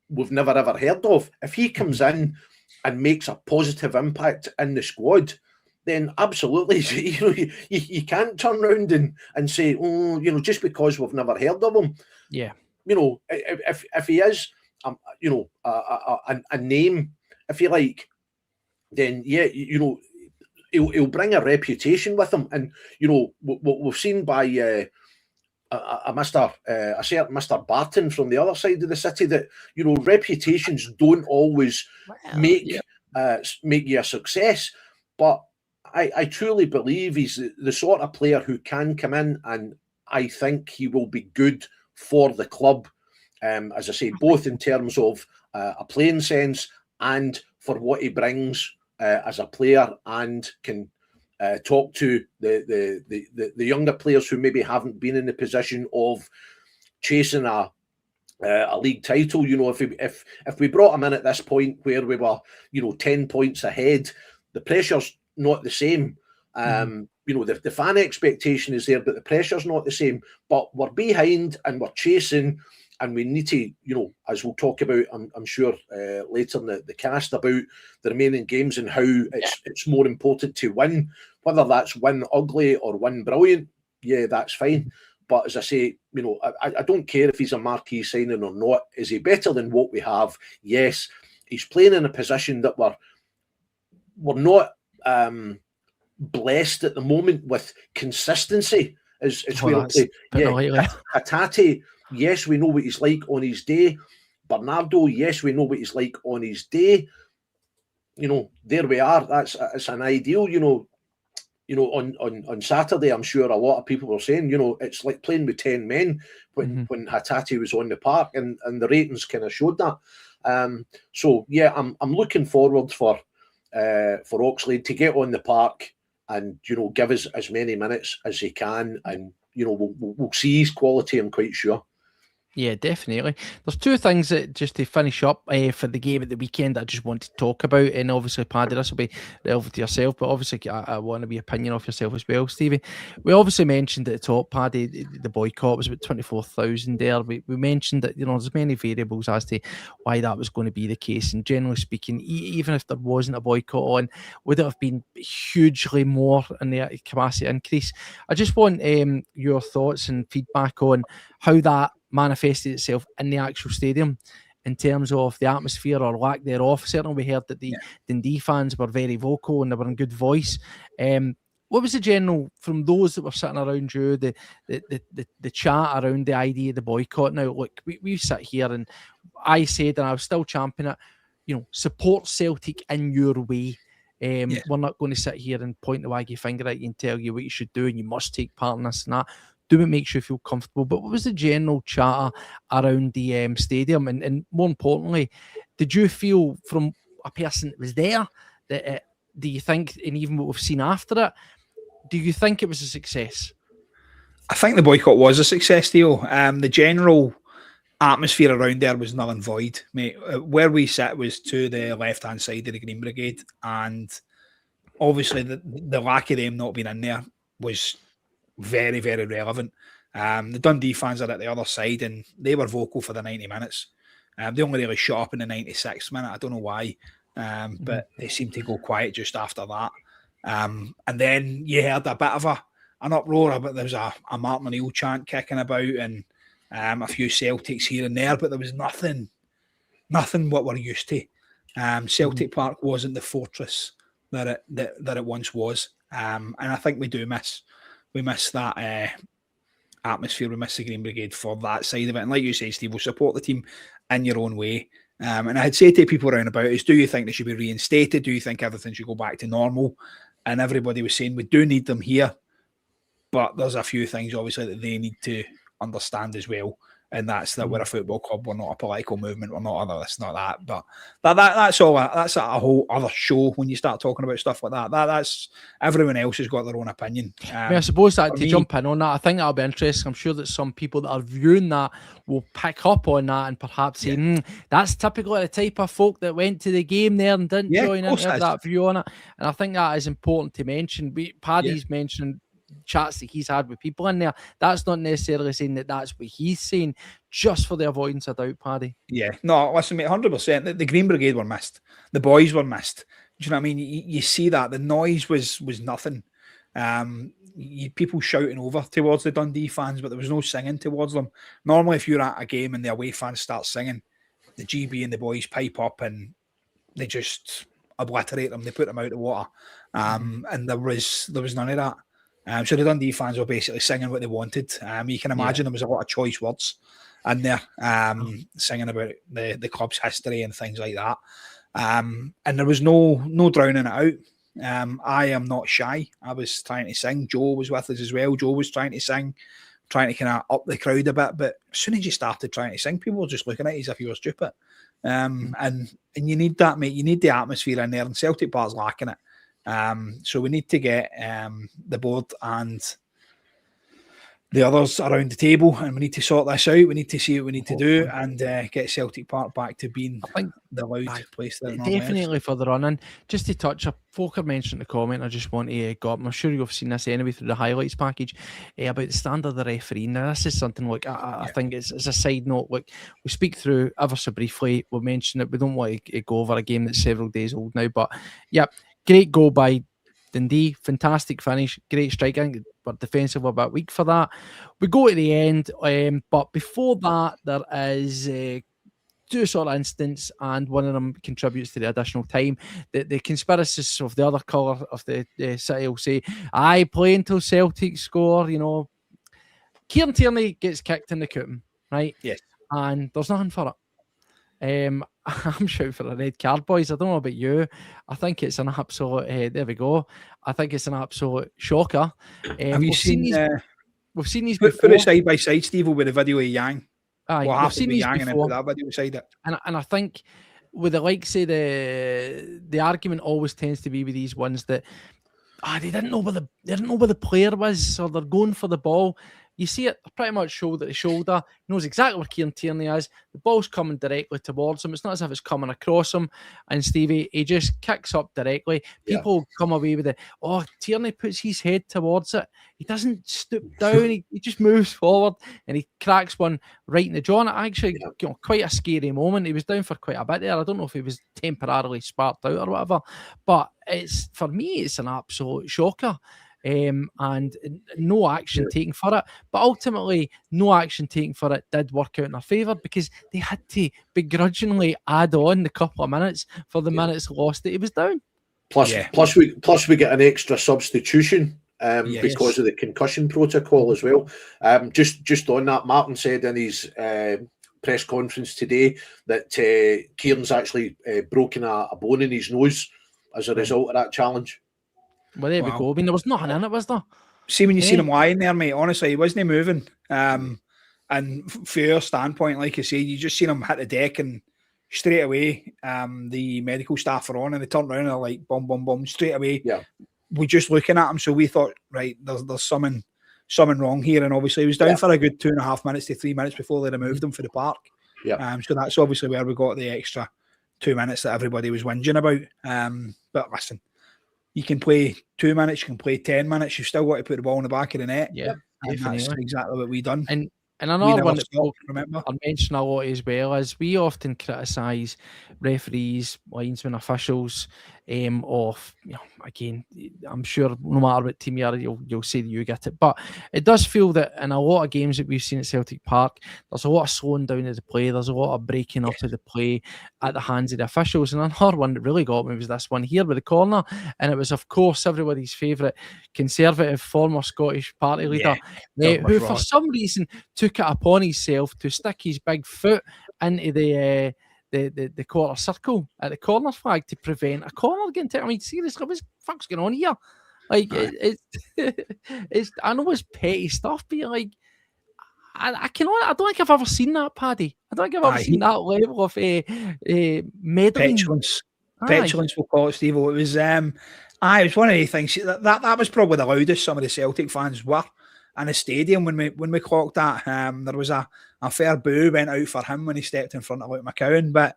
we've never ever heard of. If he comes in and makes a positive impact in the squad, then absolutely, you know, you can't turn around and say, oh, you know, just because we've never heard of him. Yeah, you know, if he is, you know, a name, if you like, then yeah, you know, he'll bring a reputation with him, and you know, what we've seen by a certain Mr. Barton from the other side of the city, that, you know, reputations don't always make you a success. But I truly believe he's the sort of player who can come in, and I think he will be good for the club. As I say, both in terms of a playing sense and for what he brings as a player, and can talk to the younger players who maybe haven't been in the position of chasing a league title. You know, if we brought him in at this point where we were, you know, 10 points ahead, the pressure's not the same. You know, the fan expectation is there, but the pressure's not the same. But we're behind and we're chasing, and we need to, you know, as we'll talk about, I'm sure later in the cast, about the remaining games and how it's more important to win. Whether that's win ugly or win brilliant, yeah, that's fine. But as I say, you know, I don't care if he's a marquee signing or not. Is he better than what we have? Yes. He's playing in a position that we're not blessed at the moment with consistency. It's where Hatate, yes, we know what he's like on his day. Bernardo, yes, we know what he's like on his day. You know, there we are. It's an ideal, you know, on Saturday, I'm sure a lot of people were saying, you know, it's like playing with 10 men when Hatate was on the park, and the ratings kind of showed that. So yeah, I'm looking forward for Oxlade to get on the park and give us as many minutes as he can, and we'll see his quality, I'm quite sure. Yeah, definitely. There's two things that just to finish up for the game at the weekend that I just want to talk about, and obviously, Paddy, this will be relevant to yourself, but obviously I want to be opinion of yourself as well, Stevie. We obviously mentioned at the top, Paddy, the boycott was about 24,000 there. We mentioned that there's many variables as to why that was going to be the case, and generally speaking, even if there wasn't a boycott on, would it have been hugely more in the capacity increase? I just want your thoughts and feedback on how that manifested itself in the actual stadium in terms of the atmosphere or lack thereof. Certainly we heard that the Dundee fans were very vocal and they were in good voice. What was the general, from those that were sitting around you, the chat around the idea of the boycott? Now, look, we sit here and I said, and I was still championing it, support Celtic in your way. We're not going to sit here and point the waggy finger at you and tell you what you should do and you must take part in this and that. Do what makes you feel comfortable. But what was the general chatter around the stadium? And more importantly, did you feel from a person that was there, that do you think, and even what we've seen after it, do you think it was a success? I think the boycott was a success, Theo. The general atmosphere around there was null and void, mate. Where we sat was to the left-hand side of the Green Brigade, and obviously the lack of them not being in there was very, very relevant. The Dundee fans are at the other side, and they were vocal for the 90 minutes. They only really shut up in the 96th minute. I don't know why, but they seemed to go quiet just after that. And then you heard a bit of an uproar, but there was a Martin Neill chant kicking about, and a few Celtics here and there, but there was nothing what we're used to. Celtic Park wasn't the fortress that it once was, and I think we miss that atmosphere. We miss the Green Brigade for that side of it. And like you say, Steve, we'll support the team in your own way. And I had said to people around about is, do you think they should be reinstated? Do you think everything should go back to normal? And everybody was saying, we do need them here, but there's a few things obviously that they need to understand as well. And that's that we're a football club, we're not a political movement, we're not other this, not that. But that's all. That's a whole other show when you start talking about stuff like that. That's everyone else has got their own opinion. I suppose that to jump in on that, I think that'll be interesting. I'm sure that some people that are viewing that will pick up on that and perhaps say, that's typically the type of folk that went to the game there and didn't join in, have that view on it. And I think that is important to mention. Paddy's mentioned chats that he's had with people in there. That's not necessarily saying that that's what he's saying, just for the avoidance of doubt, Paddy. Yeah, no, listen, mate, 100%. The Green Brigade were missed. The boys were missed. Do you know what I mean? You see that. The noise was nothing. People shouting over towards the Dundee fans, but there was no singing towards them. Normally, if you're at a game and the away fans start singing, the GB and the boys pipe up and they just obliterate them. They put them out of the water. And there was none of that. So the Dundee fans were basically singing what they wanted. You can imagine there was a lot of choice words in there, singing about the club's history and things like that. And there was no drowning it out. I am not shy. I was trying to sing. Joe was with us as well. Joe was trying to sing, trying to kind of up the crowd a bit. But as soon as you started trying to sing, people were just looking at you as if you were stupid. And you need that, mate. You need the atmosphere in there, and Celtic Park's lacking it. So we need to get the board and the others around the table, and we need to sort this out. We need to see what we need to do and get Celtic Park back to being the loud place that it definitely is. For the run-in. Just to touch up, Volker mentioned the comment, I just want to go up. I'm sure you've seen this anyway through the highlights package about the standard of the referee. Now, this is something like I think it's a side note. Like, we speak through ever so briefly, we'll mention it. We don't want to go over a game that's several days old now, but great goal by Dundee, fantastic finish, great strike. I think we're defensive a bit weak for that. We go to the end, but before that, there is two sort of incidents, and one of them contributes to the additional time. The conspiracists of the other colour of the city will say, I play until Celtic score. Kieran Tierney gets kicked in the cooting, right? Yes. And there's nothing for it. I'm shouting for a red card, boys. I don't know about you. I think it's an absolute. There we go. I think it's an absolute shocker. Have you seen these? We've seen these before. Put it side by side, Steve, with the video of Yang. We've seen these Yang before. And that video beside it. And I think with the likes of the argument always tends to be with these ones that they didn't know where the player was, or they're going for the ball. You see it pretty much shoulder to shoulder. He knows exactly where Kieran Tierney is. The ball's coming directly towards him. It's not as if it's coming across him. And Stevie, he just kicks up directly. People come away with it. Oh, Tierney puts his head towards it. He doesn't stoop down. He just moves forward and he cracks one right in the jaw. And actually, quite a scary moment. He was down for quite a bit there. I don't know if he was temporarily sparked out or whatever. But for me, it's an absolute shocker. And no action taken for it, but ultimately no action taken for it did work out in their favour, because they had to begrudgingly add on the couple of minutes for the minutes lost that he was down. Plus we get an extra substitution because of the concussion protocol as well. Just on that, Martin said in his press conference today that Kieran's actually broken a bone in his nose as a result of that challenge. Well, there we go. I mean, there was nothing in it, was there? See, when you see him lying there, mate, honestly, he wasn't moving. And from your standpoint, like you say, you just seen him hit the deck, and straight away, the medical staff are on, and they turn around and they're like, boom, boom, boom, straight away. Yeah. We're just looking at him, so we thought, right, there's something wrong here. And obviously, he was down for a good 2.5 minutes to 3 minutes before they removed him for the park. Yeah. So that's obviously where we got the extra 2 minutes that everybody was whinging about. But listen, you can play 2 minutes, you can play 10 minutes. You've still got to put the ball in the back of the net. Yeah, and that's exactly what we done. And another one that people are mentioning a lot as well is we often criticise referees, linesmen, officials of, again, I'm sure no matter what team you are, you'll say that you get it. But it does feel that in a lot of games that we've seen at Celtic Park, there's a lot of slowing down of the play. There's a lot of breaking up of the play at the hands of the officials. And another one that really got me was this one here with the corner. And it was, of course, everybody's favourite Conservative former Scottish party leader, who for some reason took it upon himself to stick his big foot into the quarter circle at the corner flag to prevent a corner getting taken. I mean, seriously, what the fuck's going on here? Like, it's I know it's petty stuff, but like, I don't think I've ever seen that, Paddy. I don't think I've ever seen that level of meddling. Petulance, we'll call it, Steve. It was it was one of the things that was probably the loudest some of the Celtic fans were in the stadium when we clocked that. There was a fair boo went out for him when he stepped in front of Luke McCowan, but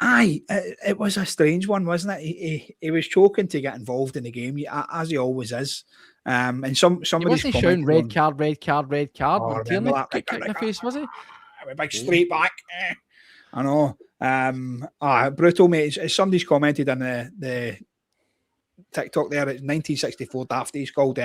it was a strange one, wasn't it? He was choking to get involved in the game, as he always is. And somebody's wasn't shouting red card. Oh, Tierney kick in the face, was he? A big straight back. I know. Brutal, mate. As somebody's commented on the TikTok there, it's 1964 Dafty's called,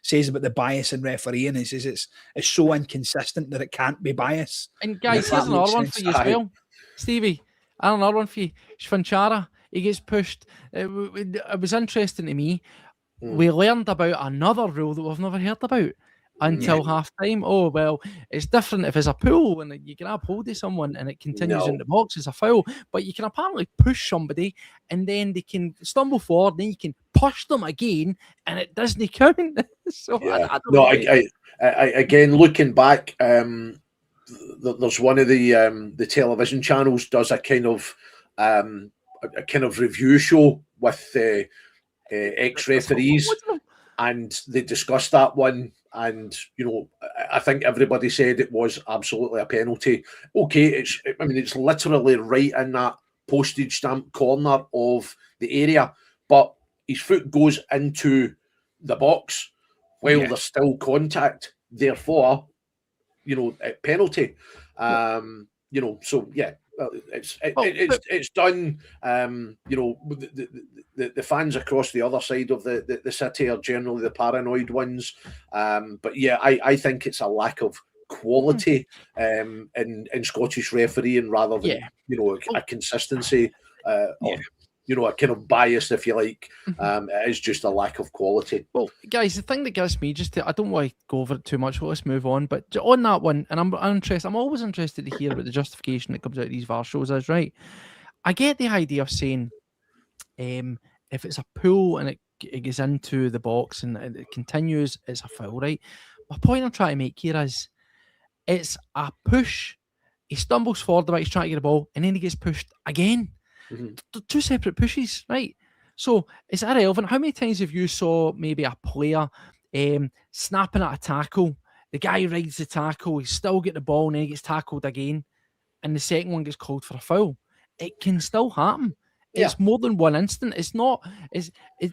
says about the bias in refereeing. He says it's so inconsistent that it can't be bias. And guys, here's another one for you as well, Stevie. Another one for you. Shvanchara, he gets pushed. It was interesting to me. We learned about another rule that we've never heard about until half time. Oh, well, it's different if it's a pull and you grab hold of someone and it continues in the box as a foul, but you can apparently push somebody and then they can stumble forward, then you can push them again and it doesn't count. So I don't know. Again, looking back, there's one of the television channels does a kind of review show with ex-referees, and they discussed that one. And I think everybody said it was absolutely a penalty. Okay, it's literally right in that postage stamp corner of the area, but his foot goes into the box while there's still contact. Therefore, penalty. So yeah, it's done. The fans across the other side of the city are generally the paranoid ones. But yeah, I think it's a lack of quality in Scottish refereeing rather than a consistency. A kind of bias, if you like. It is just a lack of quality. Well, guys, the thing that gets me I don't want to go over it too much. Well, let's move on. But on that one, and I'm always interested to hear what the justification that comes out of these VAR shows is, right? I get the idea of saying, if it's a pull and it gets into the box and it continues, it's a foul, right? My point I'm trying to make here is, it's a push. He stumbles forward about, he's trying to get the ball, and then he gets pushed again. Two separate pushes, right? So it's irrelevant. How many times have you saw maybe a player snapping at a tackle? The guy rides the tackle, he's still get the ball, and then he gets tackled again, and the second one gets called for a foul. It can still happen. It's more than one instant. It's not.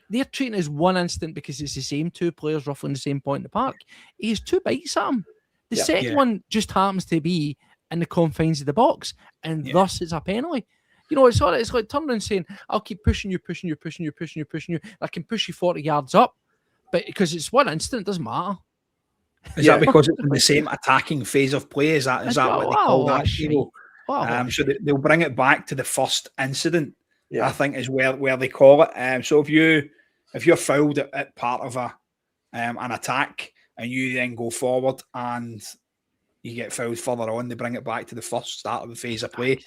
They're treating it as one instant because it's the same two players roughly in the same point in the park. He has two bites at him. The second one just happens to be in the confines of the box, and thus it's a penalty. You know, it's like turning and saying, "I'll keep pushing you. I can push you 40 yards up, but because it's one instant, it doesn't matter." Is that because it's in the same attacking phase of play? Is that what they call that? So they'll bring it back to the first incident. I think is where they call it. So if you're fouled at part of an attack and you then go forward and you get fouled further on, they bring it back to the first start of the phase of play,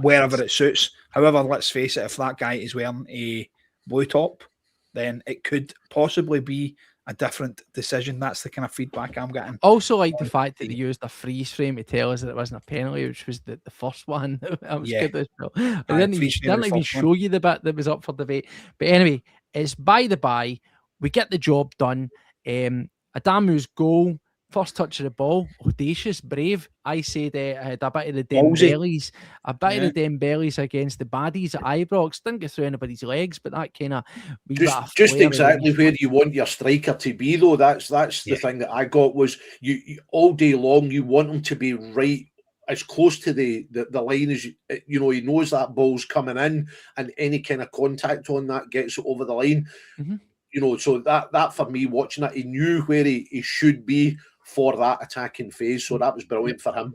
wherever it suits. However, let's face it, if that guy is wearing a blue top, then it could possibly be a different decision. That's the kind of feedback I'm getting. Also, like the fact that they used a freeze frame to tell us that it wasn't a penalty, which was the first one. That was good as well. They didn't even show you the bit that was up for debate. But anyway, it's by the by. We get the job done. Adamu's goal, first touch of the ball, audacious, brave. I said it had a bit of the Dembélés, of the Dembélés against the baddies at Ibrox. Didn't get through anybody's legs, but that kind of just exactly where you want your striker to be, though. That's the thing that I got was you all day long. You want him to be right as close to the line as you know. He knows that ball's coming in, and any kind of contact on that gets it over the line. You know, so that for me, watching it, he knew where he should be for that attacking phase, so that was brilliant for him.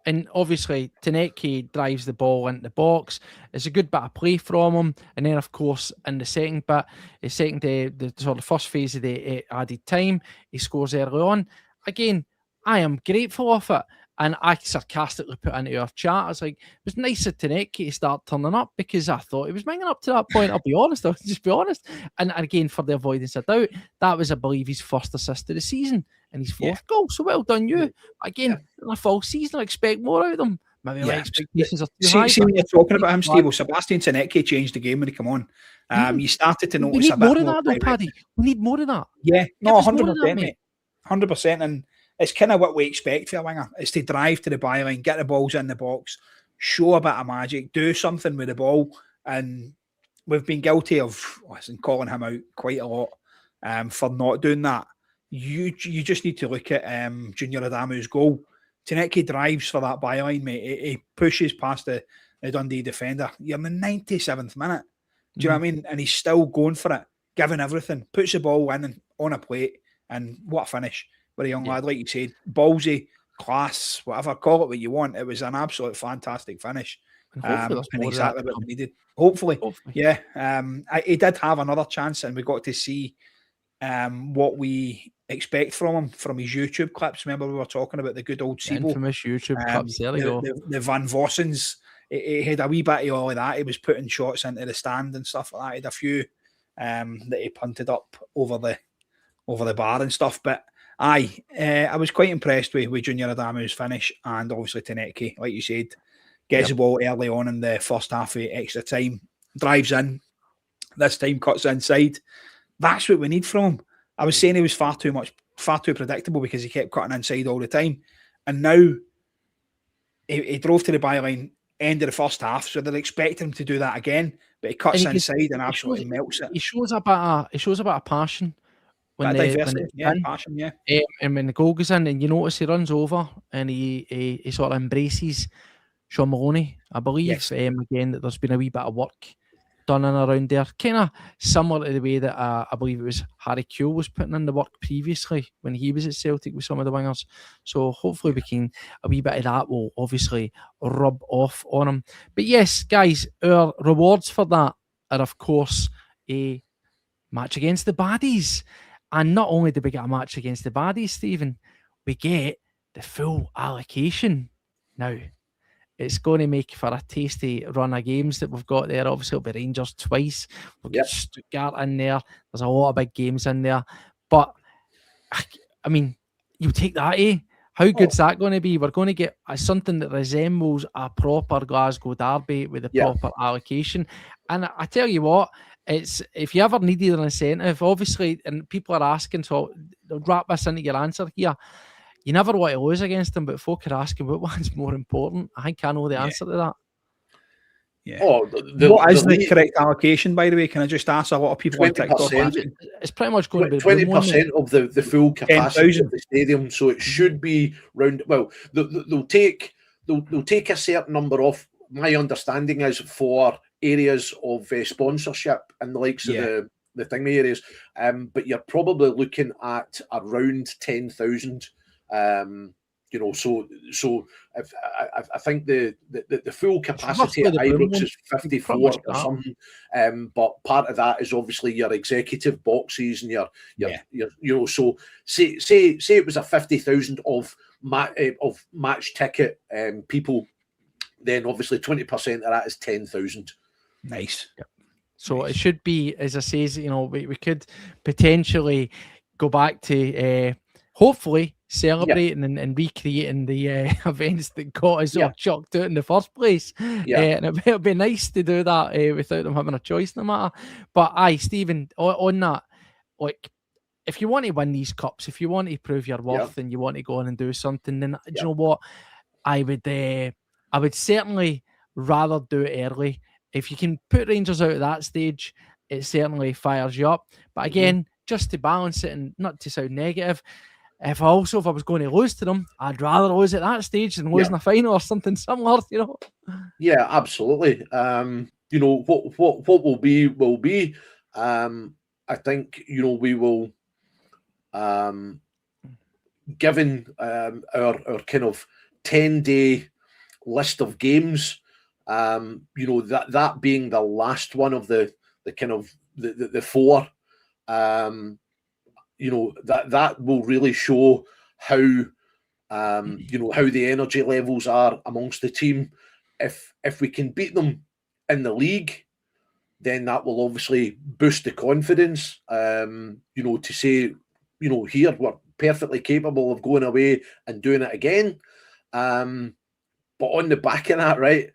And obviously, Taneke drives the ball into the box. It's a good bit of play from him. And then, of course, in the second bit, the first phase of the added time, he scores early on. Again, I am grateful of it. And I sarcastically put into our chat, I was like, it was nice of Taneke to start turning up because I thought he was minging up to that point. I'll just be honest. And again, for the avoidance of doubt, that was, I believe, his first assist of the season and his fourth goal. So well done, you. Again, in a full season, I expect more out of them. Maybe my expectations are too high. See, when you're talking about him, Steve, Sebastian Taneke changed the game when he came on. You started to notice a bit more. We need more of that, though, Paddy. We need more of that. Yeah, no, 100%, mate. 100%. And it's kind of what we expect for a winger. It's to drive to the byline, get the balls in the box, show a bit of magic, do something with the ball. And we've been guilty of calling him out quite a lot for not doing that. You just need to look at Junior Adamu's goal. Taneke drives for that byline, mate. He pushes past the Dundee defender. You're in the 97th minute. Do you know what I mean? And he's still going for it, giving everything. Puts the ball in on a plate, and what a finish. With a young lad, like you said, ballsy, class, whatever, call it what you want. It was an absolute fantastic finish. And exactly what we needed. Hopefully. Yeah. He did have another chance, and we got to see what we expect from him from his YouTube clips. Remember, we were talking about the good old Sibo. Infamous YouTube clips. There we go. The Van Vossens. He had a wee bit of all of that. He was putting shots into the stand and stuff like that. He had a few that he punted up over the bar and stuff, but I was quite impressed with Junior Adamu's finish, and obviously Taneke, like you said, gets the ball early on in the first half of extra time, drives in, this time cuts inside. That's what we need from him. I was saying he was far too predictable because he kept cutting inside all the time, and now he drove to the byline end of the first half, so they'll expect him to do that again, but he cuts inside and absolutely melts it. He shows a bit of passion. And when the goal goes in, and you notice he runs over and he sort of embraces Sean Maloney, I believe. Yes. Again, that there's been a wee bit of work done in around there, kind of similar to the way that I believe it was Harry Kewell was putting in the work previously when he was at Celtic with some of the wingers. So hopefully a wee bit of that will obviously rub off on him. But yes, guys, our rewards for that are, of course, a match against the baddies. And not only do we get a match against the baddies, Stephen, we get the full allocation. Now, it's going to make for a tasty run of games that we've got there. Obviously, it'll be Rangers twice. We'll get Stuttgart in there. There's a lot of big games in there. But, I mean, you take that, eh? How good's that going to be? We're going to get something that resembles a proper Glasgow derby with a proper allocation. And I tell you what, it's if you ever needed an incentive, obviously, and people are asking, so wrap this into your answer here. You never want to lose against them, but folk are asking what one's more important. I think I know the answer to that. Yeah. Oh, what is the correct allocation, by the way? Can I just ask? A lot of people on TikTok. It's pretty much going to be 20% of the full capacity 10, of the stadium, so it should be round. Well, they'll take a certain number off. My understanding is for areas of sponsorship and the likes of the thingy areas, but you're probably looking at around 10,000. So if I think the full capacity at Ibrox is 54 or something, but part of that is obviously your executive boxes and your so say it was a 50,000 of match ticket people, then obviously 20% of that is 10,000. Nice. Yep. So it should be, as I say, we could potentially go back to hopefully celebrating and recreating the events that got us all chucked out in the first place. And it'll be nice to do that without them having a choice, no matter. But Stephen, on that, like, if you want to win these cups, if you want to prove your worth and you want to go on and do something, then do you know what? I would certainly rather do it early. If you can put Rangers out at that stage, it certainly fires you up. But again, just to balance it and not to sound negative, if I was going to lose to them, I'd rather lose at that stage than lose in a final or something similar, Yeah, absolutely. What will be. I think we will. Given our kind of 10-day list of games, that being the last one of the kind of the four, that will really show how how the energy levels are amongst the team. If we can beat them in the league, then that will obviously boost the confidence. To say, here we're perfectly capable of going away and doing it again. But on the back of that, right,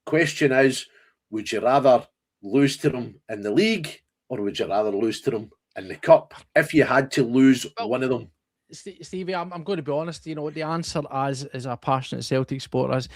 question is, would you rather lose to them in the league or would you rather lose to them in the cup if you had to lose one of them? Stevie, I'm going to be honest, the answer as a passionate Celtic supporter is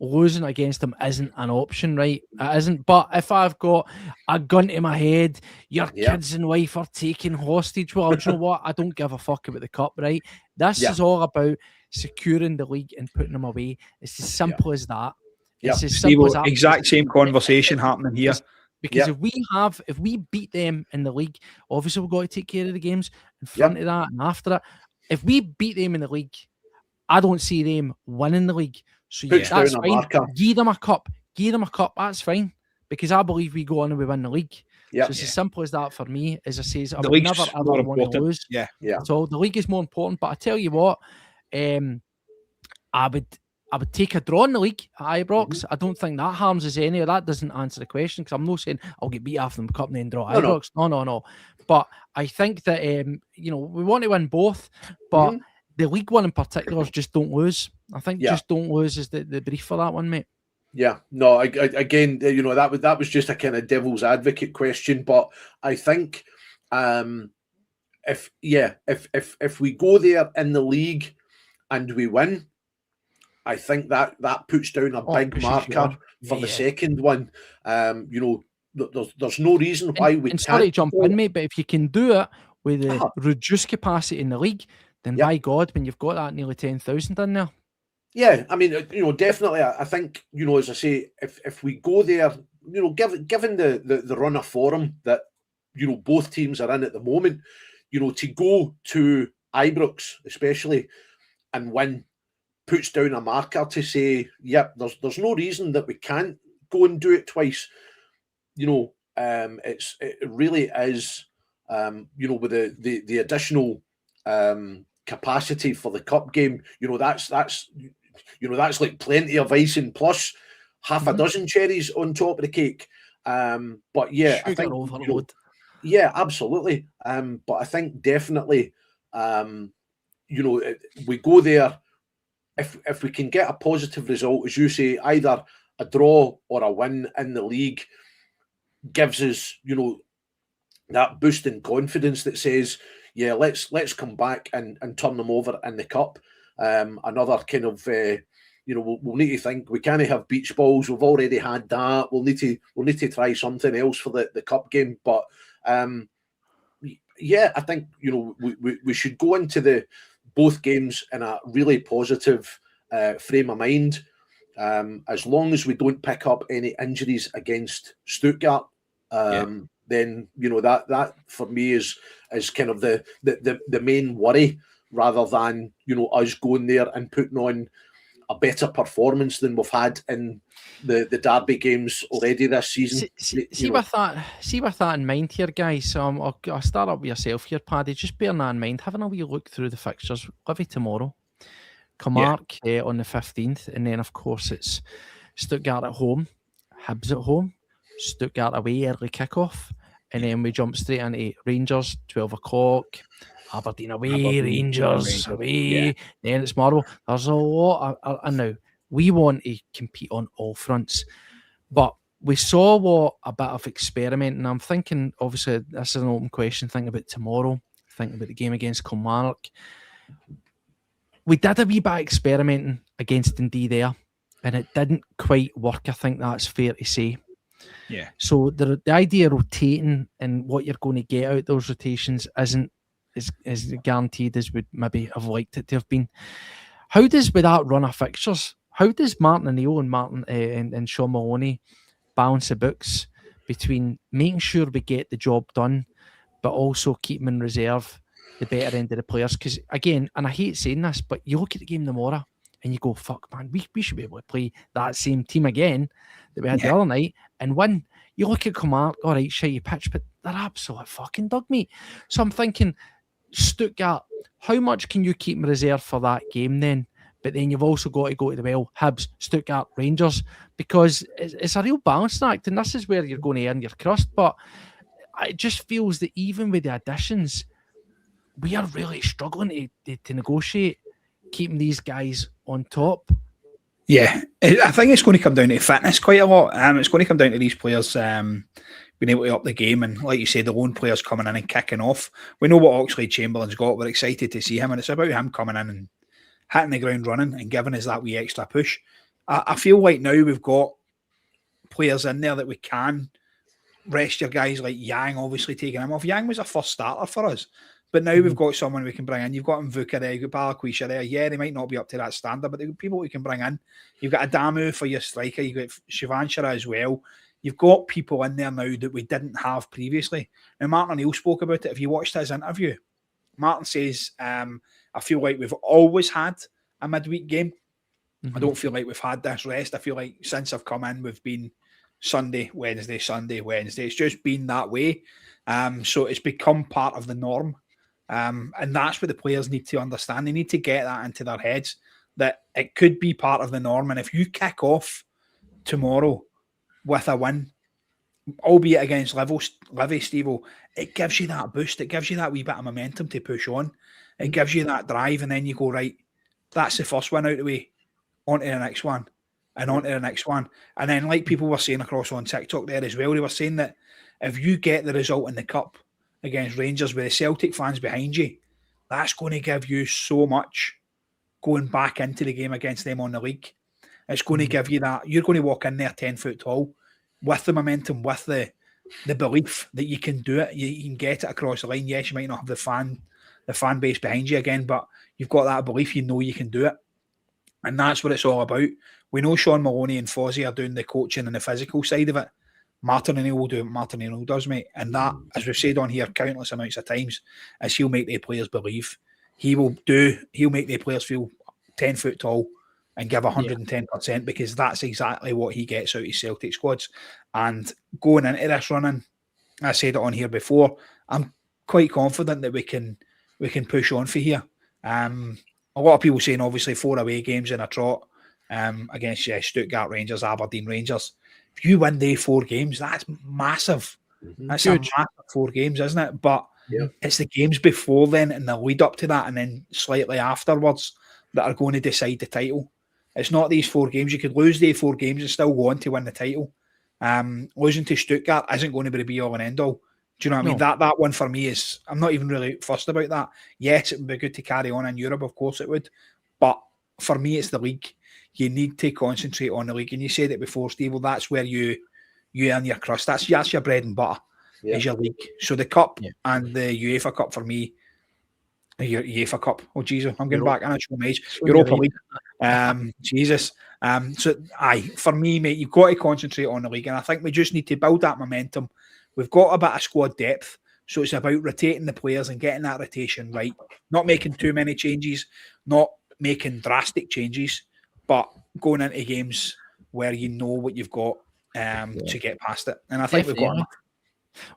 losing against them isn't an option, right? It isn't. But if I've got a gun to my head, your kids and wife are taken hostage, well, do you know what? I don't give a fuck about the cup, right? This is all about securing the league and putting them away. It's as simple as that. It's as simple as that. Exact same conversation happening here. Because if we beat them in the league, obviously we've got to take care of the games in front of that and after it. If we beat them in the league, I don't see them winning the league. So that's fine. Give them a cup. That's fine. Because I believe we go on and we win the league. So it's as simple as that for me. As I say, I would never ever want to lose. So the league is more important. But I tell you what, I would take a draw in the league at Ibrox. I don't think that harms us any. That doesn't answer the question, because I'm not saying I'll get beat after the cup and then draw at Ibrox. No. But I think that we want to win both, but the league one in particular is just don't lose. I think just don't lose is the brief for that one, mate. Yeah, no. Again, that was just a kind of devil's advocate question, but I think if we go there in the league and we win, I think that puts down a big marker for the second one. There's no reason why we can't. Sorry to jump in, mate, but if you can do it with the reduced capacity in the league, then by God, when you've got that nearly 10,000 in there. Yeah, I mean, definitely. I think, as I say, if we go there, given the run of form that both teams are in at the moment, to go to Ibrox especially and win puts down a marker to say, there's no reason that we can't go and do it twice. It really is, with the additional capacity for the cup game. That's like plenty of icing plus half a dozen cherries on top of the cake. But yeah, I think overload. Absolutely. But I think definitely, we go there. If we can get a positive result, as you say, either a draw or a win in the league, gives us, that boost in confidence that says, yeah, let's come back and turn them over in the cup. Another kind of we'll need to think. We can't have beach balls. We've already had that. We'll need to try something else for the cup game. But yeah, I think we should go into both games in a really positive frame of mind. As long as we don't pick up any injuries against Stuttgart, then that for me is kind of the main worry, rather than us going there and putting on a better performance than we've had in the derby games already this season. See with that in mind here, guys. I'll start up with yourself here, Paddy. Just bearing that in mind, having a wee look through the fixtures. Livy tomorrow, Camargue on the 15th, and then of course it's Stuttgart at home, Hibs at home, Stuttgart away early kickoff, and then we jump straight into Rangers 12 o'clock. Aberdeen away, Rangers away, then it's Marvel. There's a lot of now. We want to compete on all fronts, but we saw what a bit of experiment, and I'm thinking, obviously, this is an open question, thinking about tomorrow, thinking about the game against Kilmarnock. We did a wee bit of experimenting against Dundee there, and it didn't quite work. I think that's fair to say. Yeah. So the idea of rotating and what you're going to get out those rotations isn't as guaranteed as we'd maybe have liked it to have been. How does, with that run of fixtures, how does Martin and Neill and Martin and Sean Maloney balance the books between making sure we get the job done, but also keeping in reserve the better end of the players? Because again, and I hate saying this, but you look at the game tomorrow and you go, fuck man, we should be able to play that same team again that we had the other night and win. You look at Camargue, all right, shitty pitch, but they're absolute fucking dog meat. So I'm thinking, Stuttgart, how much can you keep in reserve for that game then? But then you've also got to go to the Hibs, Stuttgart, Rangers, because it's a real balancing act, and this is where you're going to earn your crust. But it just feels that even with the additions, we are really struggling to negotiate keeping these guys on top. Yeah, I think it's going to come down to fitness quite a lot. It's going to come down to these players being able to up the game, and like you say, the lone players coming in and kicking off. We know what Oxlade-Chamberlain's got. We're excited to see him, and it's about him coming in and hitting the ground running and giving us that wee extra push. I feel like now we've got players in there that we can rest your guys, like Yang, obviously taking him off. Yang was a first starter for us, but now we've got someone we can bring in. You've got Mvuka there, you've got Balaquisha there. Yeah, they might not be up to that standard, but they're people we can bring in. You've got Adamu for your striker. You've got Shivanshara as well. You've got people in there now that we didn't have previously. Now, Martin Neill spoke about it. If you watched his interview, Martin says, I feel like we've always had a midweek game. I don't feel like we've had this rest. I feel like since I've come in, we've been Sunday, Wednesday, Sunday, Wednesday. It's just been that way. So it's become part of the norm. And that's what the players need to understand. They need to get that into their heads, that it could be part of the norm. And if you kick off tomorrow with a win, albeit against Livy, Steve-O, it gives you that boost. It gives you that wee bit of momentum to push on. It gives you that drive, and then you go, right, that's the first one out of the way, on to the next one, and on to the next one. And then, like people were saying across on TikTok there as well, they were saying that if you get the result in the Cup against Rangers with the Celtic fans behind you, that's going to give you so much going back into the game against them on the league. It's going to give you that. You're going to walk in there 10 foot tall with the momentum, with the belief that you can do it. You can get it across the line. Yes, you might not have the fan base behind you again, but you've got that belief, you know you can do it. And that's what it's all about. We know Sean Maloney and Fozzie are doing the coaching and the physical side of it. Martin and Neill will do what Martin and Neill does, mate. And that, as we've said on here countless amounts of times, is he'll make the players believe. He'll make the players feel 10 foot tall and give 110%, because that's exactly what he gets out of his Celtic squads. And going into this running, I said it on here before, I'm quite confident that we can push on for here. A lot of people saying obviously 4 away games in a trot against Stuttgart, Rangers, Aberdeen, Rangers. If you win the 4 games, that's massive. That's huge. A massive 4 games, isn't it? But it's the games before then and the lead up to that and then slightly afterwards that are going to decide the title. It's not these 4 games. You could lose the 4 games and still go on to win the title. Losing to Stuttgart isn't going to be the be all and end all. Do you know what I mean? That one for me is, I'm not even really fussed about that. Yes, it would be good to carry on in Europe, of course it would. But for me, it's the league. You need to concentrate on the league. And you said it before, Steve, well, that's where you earn your crust. That's your bread and butter, is your league. So the Cup and the UEFA Cup for me, UEFA Cup. Oh, Jesus, I'm getting back in a show my age. Europa League. Jesus. So, for me, mate, you've got to concentrate on the league. And I think we just need to build that momentum. We've got a bit of squad depth. So it's about rotating the players and getting that rotation right. Not making too many changes, not making drastic changes, but going into games where you know what you've got to get past it. And I think we've got enough.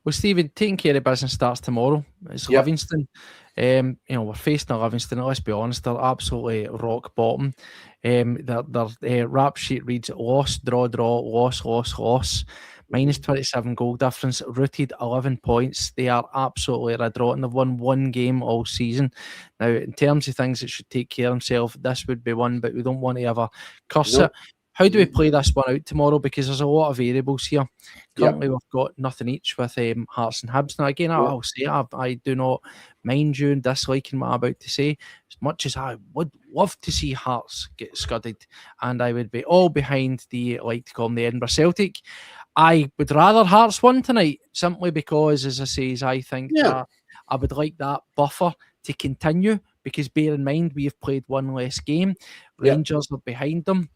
Well, Stephen, taking care of business starts tomorrow. It's Livingston. We're facing Livingston. Let's be honest, they're absolutely rock bottom. Their rap sheet reads loss, draw, loss. Minus 27 goal difference, rooted 11 points. They are absolutely at a draw, and they've won one game all season. Now, in terms of things that should take care of themselves, this would be one, but we don't want to ever curse it. How do we play this one out tomorrow? Because there's a lot of variables here. Currently, we've got nothing each with Hearts and Hibs. Now, again, I'll say I do not mind you and disliking what I'm about to say, as much as I would love to see Hearts get scudded, and I would be all behind the, like to call them, the Edinburgh Celtic. I would rather Hearts won tonight, simply because, as I say, I think that I would like that buffer to continue, because bear in mind, we have played one less game. Rangers are behind them.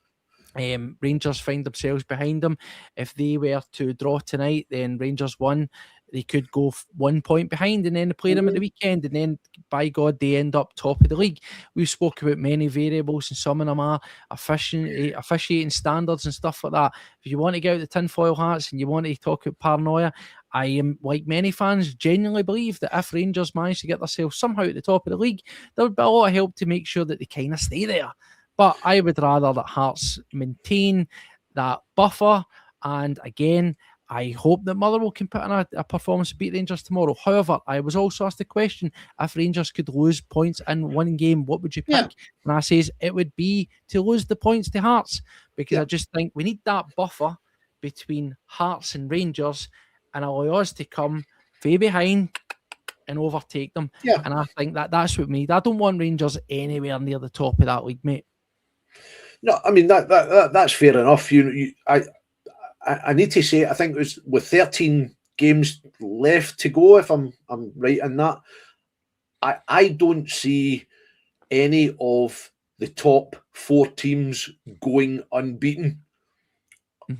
Rangers find themselves behind them. If they were to draw tonight, then Rangers won. They could go 1 point behind and then play them at the weekend, and then, by God, they end up top of the league. We've spoken about many variables, and some of them are officiating standards and stuff like that. If you want to get out the tinfoil hats and you want to talk about paranoia, I am, like many fans, genuinely believe that if Rangers manage to get themselves somehow at the top of the league, there would be a lot of help to make sure that they kind of stay there. But I would rather that Hearts maintain that buffer. And again, I hope that Motherwell can put in a performance to beat Rangers tomorrow. However, I was also asked the question, if Rangers could lose points in one game, what would you pick? And I says it would be to lose the points to Hearts, because I just think we need that buffer between Hearts and Rangers and allow us to come way behind and overtake them. And I think that's what we need. I don't want Rangers anywhere near the top of that league, mate. No, I mean that's fair enough. I need to say, I think it was with 13 games left to go, if I'm right in that, I don't see any of the top 4 teams going unbeaten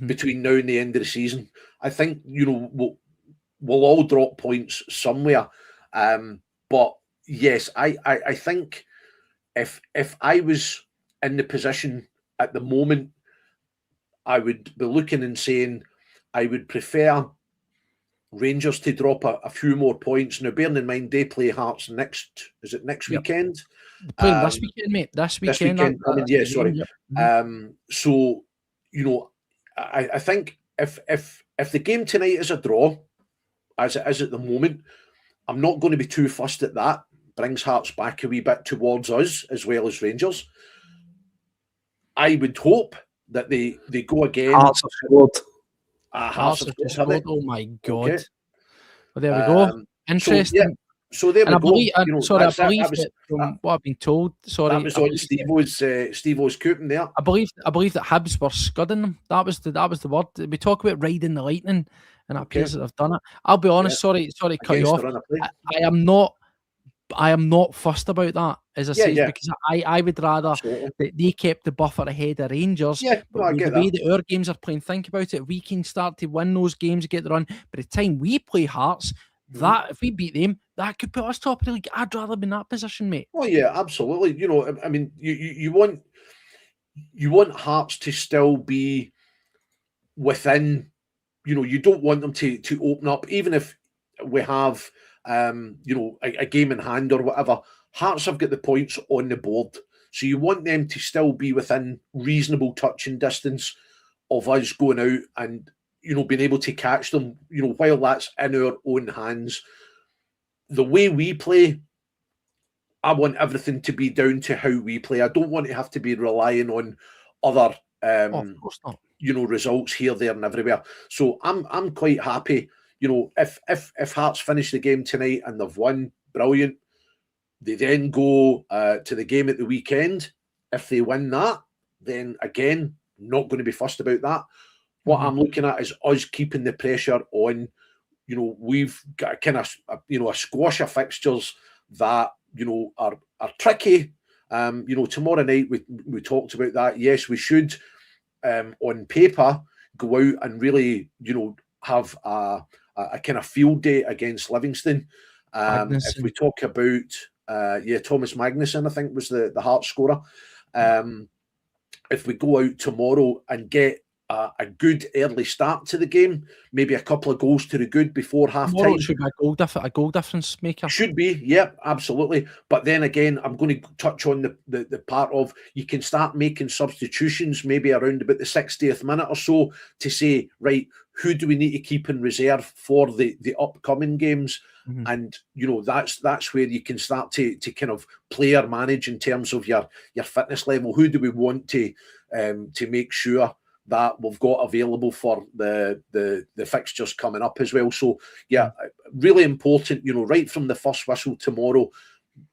between now and the end of the season. I think we'll all drop points somewhere, but yes, I think if I was in the position at the moment, I would be looking and saying I would prefer Rangers to drop a few more points. Now, bearing in mind, they play Hearts next weekend? Playing this weekend, mate. This weekend. Sorry. So, I think if the game tonight is a draw, as it is at the moment, I'm not going to be too fussed at that. Brings Hearts back a wee bit towards us as well as Rangers. I would hope that they go again. Hearts have scored. Hearts have scored. Oh my God! Okay. Well, there we go. Interesting. So there we go. I believe that from what I've been told. Sorry, that was on Steve-O's coupon there. I believe that Hibs were scudding them. That was the word. We talk about riding the lightning, and it appears that they've done it. I'll be honest. Sorry, to cut you off. I am not fussed about that, as I say, because I would rather that they kept the buffer ahead of Rangers. But the way that our games are playing, think about it. We can start to win those games, get the run. By the time we play Hearts, that if we beat them, that could put us top of the league. I'd rather be in that position, mate. Oh yeah, absolutely. I mean, you want Hearts to still be within. You don't want them to open up, even if we have a game in hand or whatever. Hearts have got the points on the board, so you want them to still be within reasonable touching distance of us going out and being able to catch them. While that's in our own hands, the way we play, I want everything to be down to how we play. I don't want to have to be relying on other of course not. Results here, there, and everywhere. So I'm quite happy. if Hearts finish the game tonight and they've won, brilliant. They then go to the game at the weekend. If they win that, then again, not going to be fussed about that. What I'm looking at is us keeping the pressure on. We've got a kind of a squash of fixtures that are tricky. Tomorrow night we talked about that. Yes, we should on paper go out and really have a kind of field day against Livingston. If we talk about Thomas Magnuson, I think was the Hearts scorer. If we go out tomorrow and get a good early start to the game, maybe a couple of goals to the good before half time. Should be a goal difference maker. Should be, yeah, absolutely. But then again, I'm going to touch on the part of you can start making substitutions maybe around about the 60th minute or so to say, right, who do we need to keep in reserve for the upcoming games? And that's where you can start to kind of player manage in terms of your fitness level. Who do we want to make sure that we've got available for the fixtures coming up as well? So yeah, really important. Right from the first whistle tomorrow,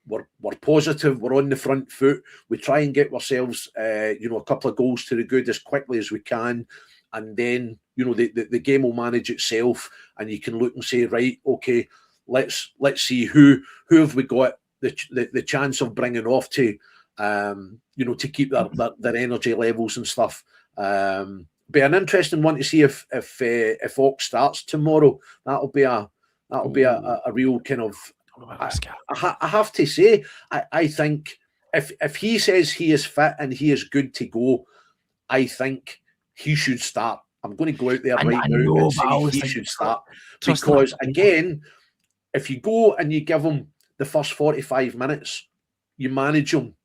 we're positive. We're on the front foot. We try and get ourselves a couple of goals to the good as quickly as we can, and then the game will manage itself, and you can look and say, right, okay, let's see who have we got the chance of bringing off to to keep their energy levels and stuff. Be an interesting one to see if Ox starts tomorrow. That'll be a real kind of. I have to say, I think if he says he is fit and he is good to go, I think he should start. I'm going to go out there now and say he should start, because again, if you go and you give him the first 45 minutes, you manage him.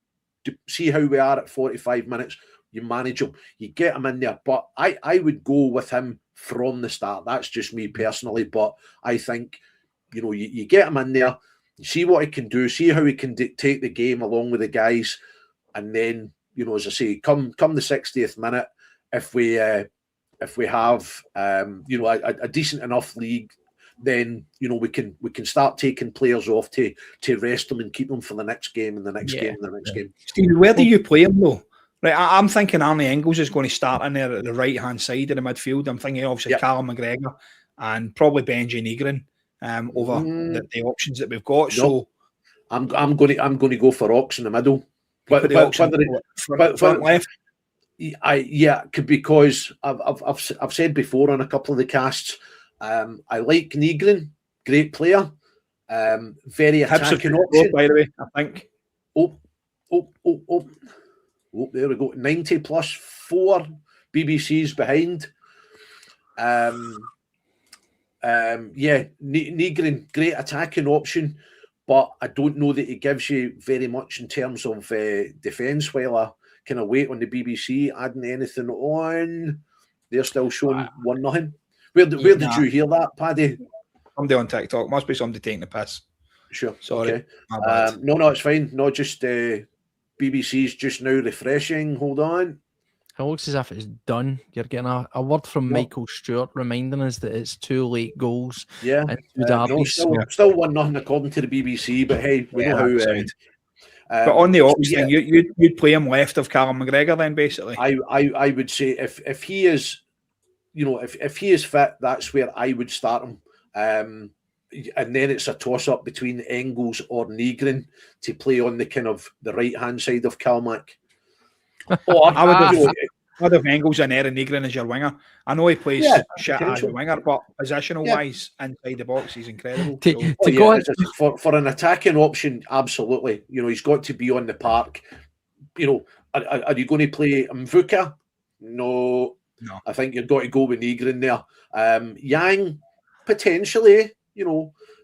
See how we are at 45 minutes. You manage him, you get him in there. But I would go with him from the start. That's just me personally. But I think, you get him in there, you see what he can do, see how he can dictate the game along with the guys. And then, as I say, come the 60th minute, if we have, a decent enough league, then we can start taking players off to rest them and keep them for the next game and the next game and the next game. Steve, where do you play him though? Right, I'm thinking Arnie Engels is going to start in there at the right hand side of the midfield. I'm thinking obviously Callum McGregor and probably Benji Negrin over the options that we've got. So I'm going to go for Ox in the middle. But front left. Because I've said before on a couple of the casts, I like Negrin, great player, very attacking option. By the way, I think. Oh, there we go. 90 plus 4 BBCs behind. Negrin, great attacking option, but I don't know that he gives you very much in terms of defence. While I kind of wait on the BBC adding anything on, they're still showing 1-0. Where did you hear that, Paddy? Somebody on TikTok. Must be somebody taking the piss. Sure. Sorry. Okay. No, it's fine. No, just BBC's just now refreshing. Hold on. It looks as if it's done. You're getting a word from Michael Stewart reminding us that it's 2 late goals. Yeah. And 2 derbies. Still 1-0 according to the BBC, but hey, we know how. But on the Ox thing, you'd play him left of Callum McGregor then, basically. I would say if he is, if he is fit, that's where I would start him. And then it's a toss-up between Engels or Negrin to play on the kind of the right-hand side of Calmac. I would have Engels in there and Negrin as your winger. I know he plays shit as a winger, but positional-wise, inside the box, he's incredible. For an attacking option, absolutely. He's got to be on the park. Are you going to play Mvuka? No. I think you've got to go with Negrin there. Yang, potentially.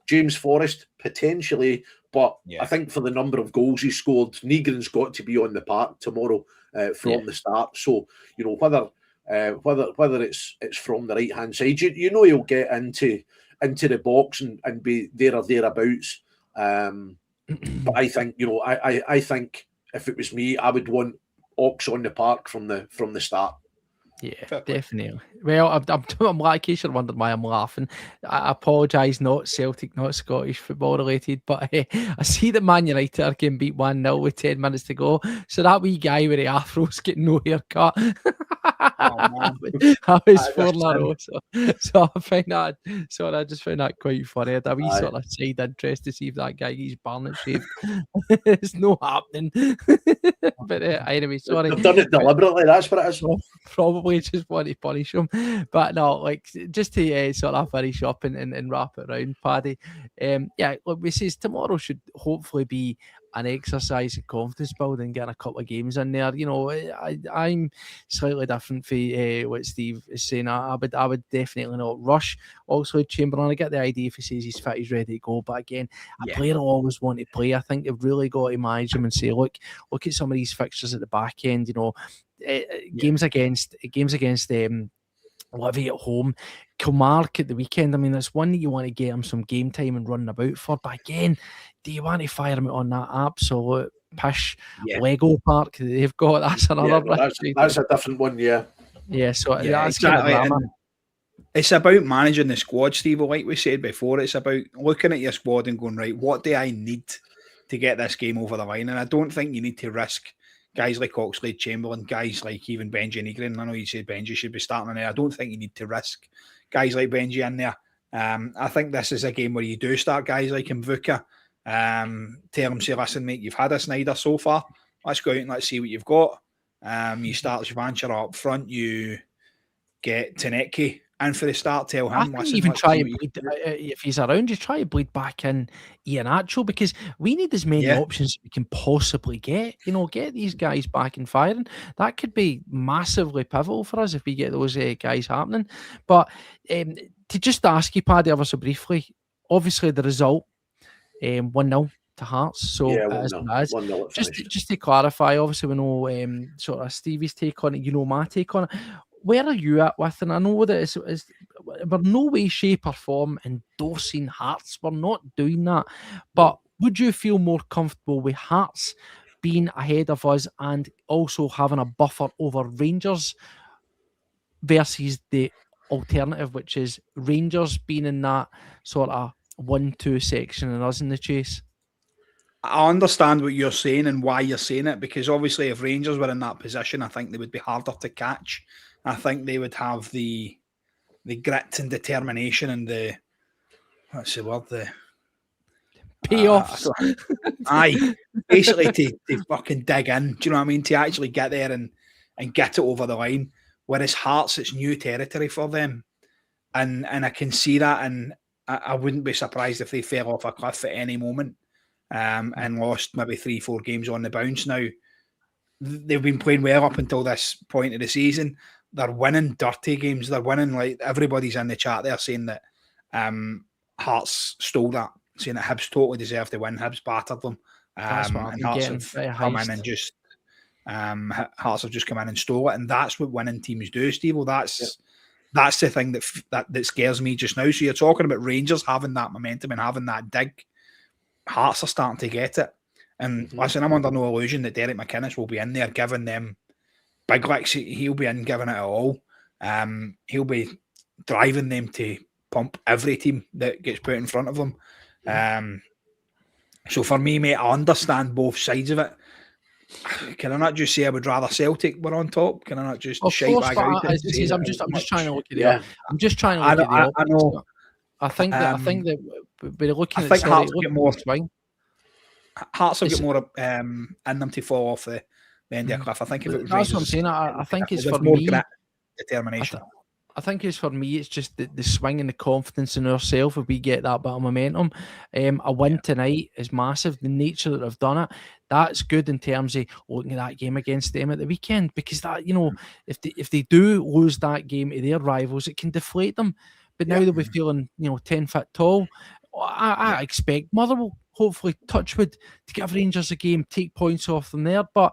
James Forrest, potentially, but I think for the number of goals he scored, Negrin's got to be on the park tomorrow from the start. So, whether it's from the right hand side, he'll get into the box and be there or thereabouts. But I think I think if it was me, I would want Ox on the park from the start. Yeah, definitely. Well, I'm like, in case you're wondering why I'm laughing, I apologise, not Celtic, not Scottish football related, but I see that Man United are getting beat 1-0 with 10 minutes to go. So that wee guy with the afro's getting no haircut. Oh, man. I was 4-0. So I find that, I just found that quite funny. I had a wee sort of side interest to see if that guy gets barnet shaved. It's not happening. But anyway, sorry. They've done it deliberately, that's what it is. Probably just want to punish him. But no, like, just to sort of finish up and wrap it around, Paddy. Yeah, look, we says tomorrow should hopefully be an exercise in confidence building, getting a couple of games in there. You know, I'm slightly different for what Steve is saying. I would definitely not rush. Also, Chamberlain, I get the idea if he says he's fit, he's ready to go. But again, a player will always want to play. I think they've really got to manage him and say, look at some of these fixtures at the back end. You know, games against Livy at home, Kilmarnock at the weekend. I mean, that's one that you want to get him some game time and running about for. But again, do you want to fire him on that absolute pish Lego park that they've got? That's another. That's a different one. Yeah. So that's exactly. Kind of it's about managing the squad, Steve. Like we said before, it's about looking at your squad and going, right, what do I need to get this game over the line? And I don't think you need to risk guys like Oxlade, Chamberlain, guys like even Benji Negrin. I know you said Benji should be starting in there. I don't think you need to risk guys like Benji in there. I think this is a game where you do start guys like Mvuka. Tell him, say, listen, mate, you've had a Snyder so far. Let's go out and let's see what you've got. You start Shvanchara up front. You get Tanecki in for the start. Tell him, listen, even try and bleed, if he's around, you try to bleed back in Iheanacho, because we need as many options we can possibly get. You know, get these guys back and firing. That could be massively pivotal for us if we get those guys happening. But to just ask you, Paddy, ever so briefly, obviously the result 1-0 to Hearts. So 1-0 just to clarify, obviously we know sort of Stevie's take on it, you know, my take on it. Where are you at with? And I know that we're no way, shape or form endorsing Hearts. We're not doing that. But would you feel more comfortable with Hearts being ahead of us and also having a buffer over Rangers versus the alternative, which is Rangers being in that sort of 1-2 section and us in the chase? I understand what you're saying and why you're saying it, because obviously if Rangers were in that position, I think they would be harder to catch. I think they would have the grit and determination and the payoffs. Basically to fucking dig in. Do you know what I mean? To actually get there and get it over the line. Whereas Hearts, it's new territory for them, and I can see that, and I wouldn't be surprised if they fell off a cliff at any moment and lost maybe 3-4 games on the bounce. Now they've been playing well up until this point of the season. They're winning dirty games. They're winning, like everybody's in the chat there saying that Hearts stole that, saying that Hibs totally deserved to win. Hibs battered them. And Hearts have come in and just Hearts have just come in and stole it. And that's what winning teams do, Steve. Well, that's the thing that scares me just now. So you're talking about Rangers having that momentum and having that dig. Hearts are starting to get it. And listen, I'm under no illusion that Derek McInnes will be in there giving them big licks. He'll be in giving it all. He'll be driving them to pump every team that gets put in front of them. So for me, mate, I understand both sides of it. Can I not just say I would rather Celtic were on top? Can I not just shite back out? I'm just trying to look at it. I'm just trying to look at the I know. I think that we're looking at Hearts will get more. Hearts will get more in them to fall off the end of the cliff. I think if it was that's what I'm saying. I think it's for more me determination. I think it's for me. It's just the swing and the confidence in ourselves if we get that bit of momentum. A win tonight is massive. The nature that they've done it, that's good in terms of looking at that game against them at the weekend, because that, you know, if they do lose that game to their rivals, it can deflate them. But now that we're feeling, 10 foot tall, I expect Motherwell, hopefully, touch wood, to give Rangers a game, take points off them there. But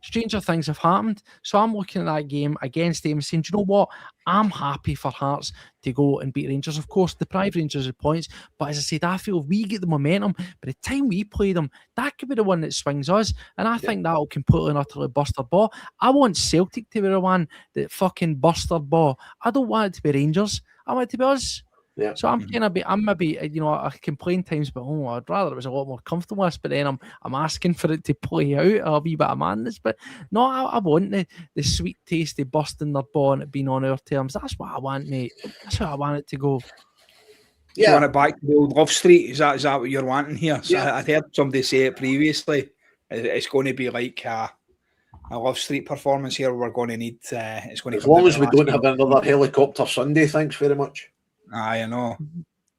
stranger things have happened. So I'm looking at that game against them saying, do you know what? I'm happy for Hearts to go and beat Rangers. Of course, deprive Rangers of points, but as I said, I feel if we get the momentum, by the time we play them, that could be the one that swings us, and I think that'll completely and utterly bust our ball. I want Celtic to be the one that fucking bust our ball. I don't want it to be Rangers. I want it to be us. Yeah. So I'm maybe, I complain times, but I'd rather it was a lot more comfortable. But then I'm asking for it to play out a wee bit of madness. But no, I want the sweet taste of busting their ball and it being on our terms. That's what I want, mate. That's how I want it to go. Yeah. You want it back to the old Love Street? Is that what you're wanting here? So yeah. I'd heard somebody say it previously. It's going to be like a Love Street performance here. We're going to need. It's going to as long as we don't have another helicopter Sunday. Thanks very much. I know.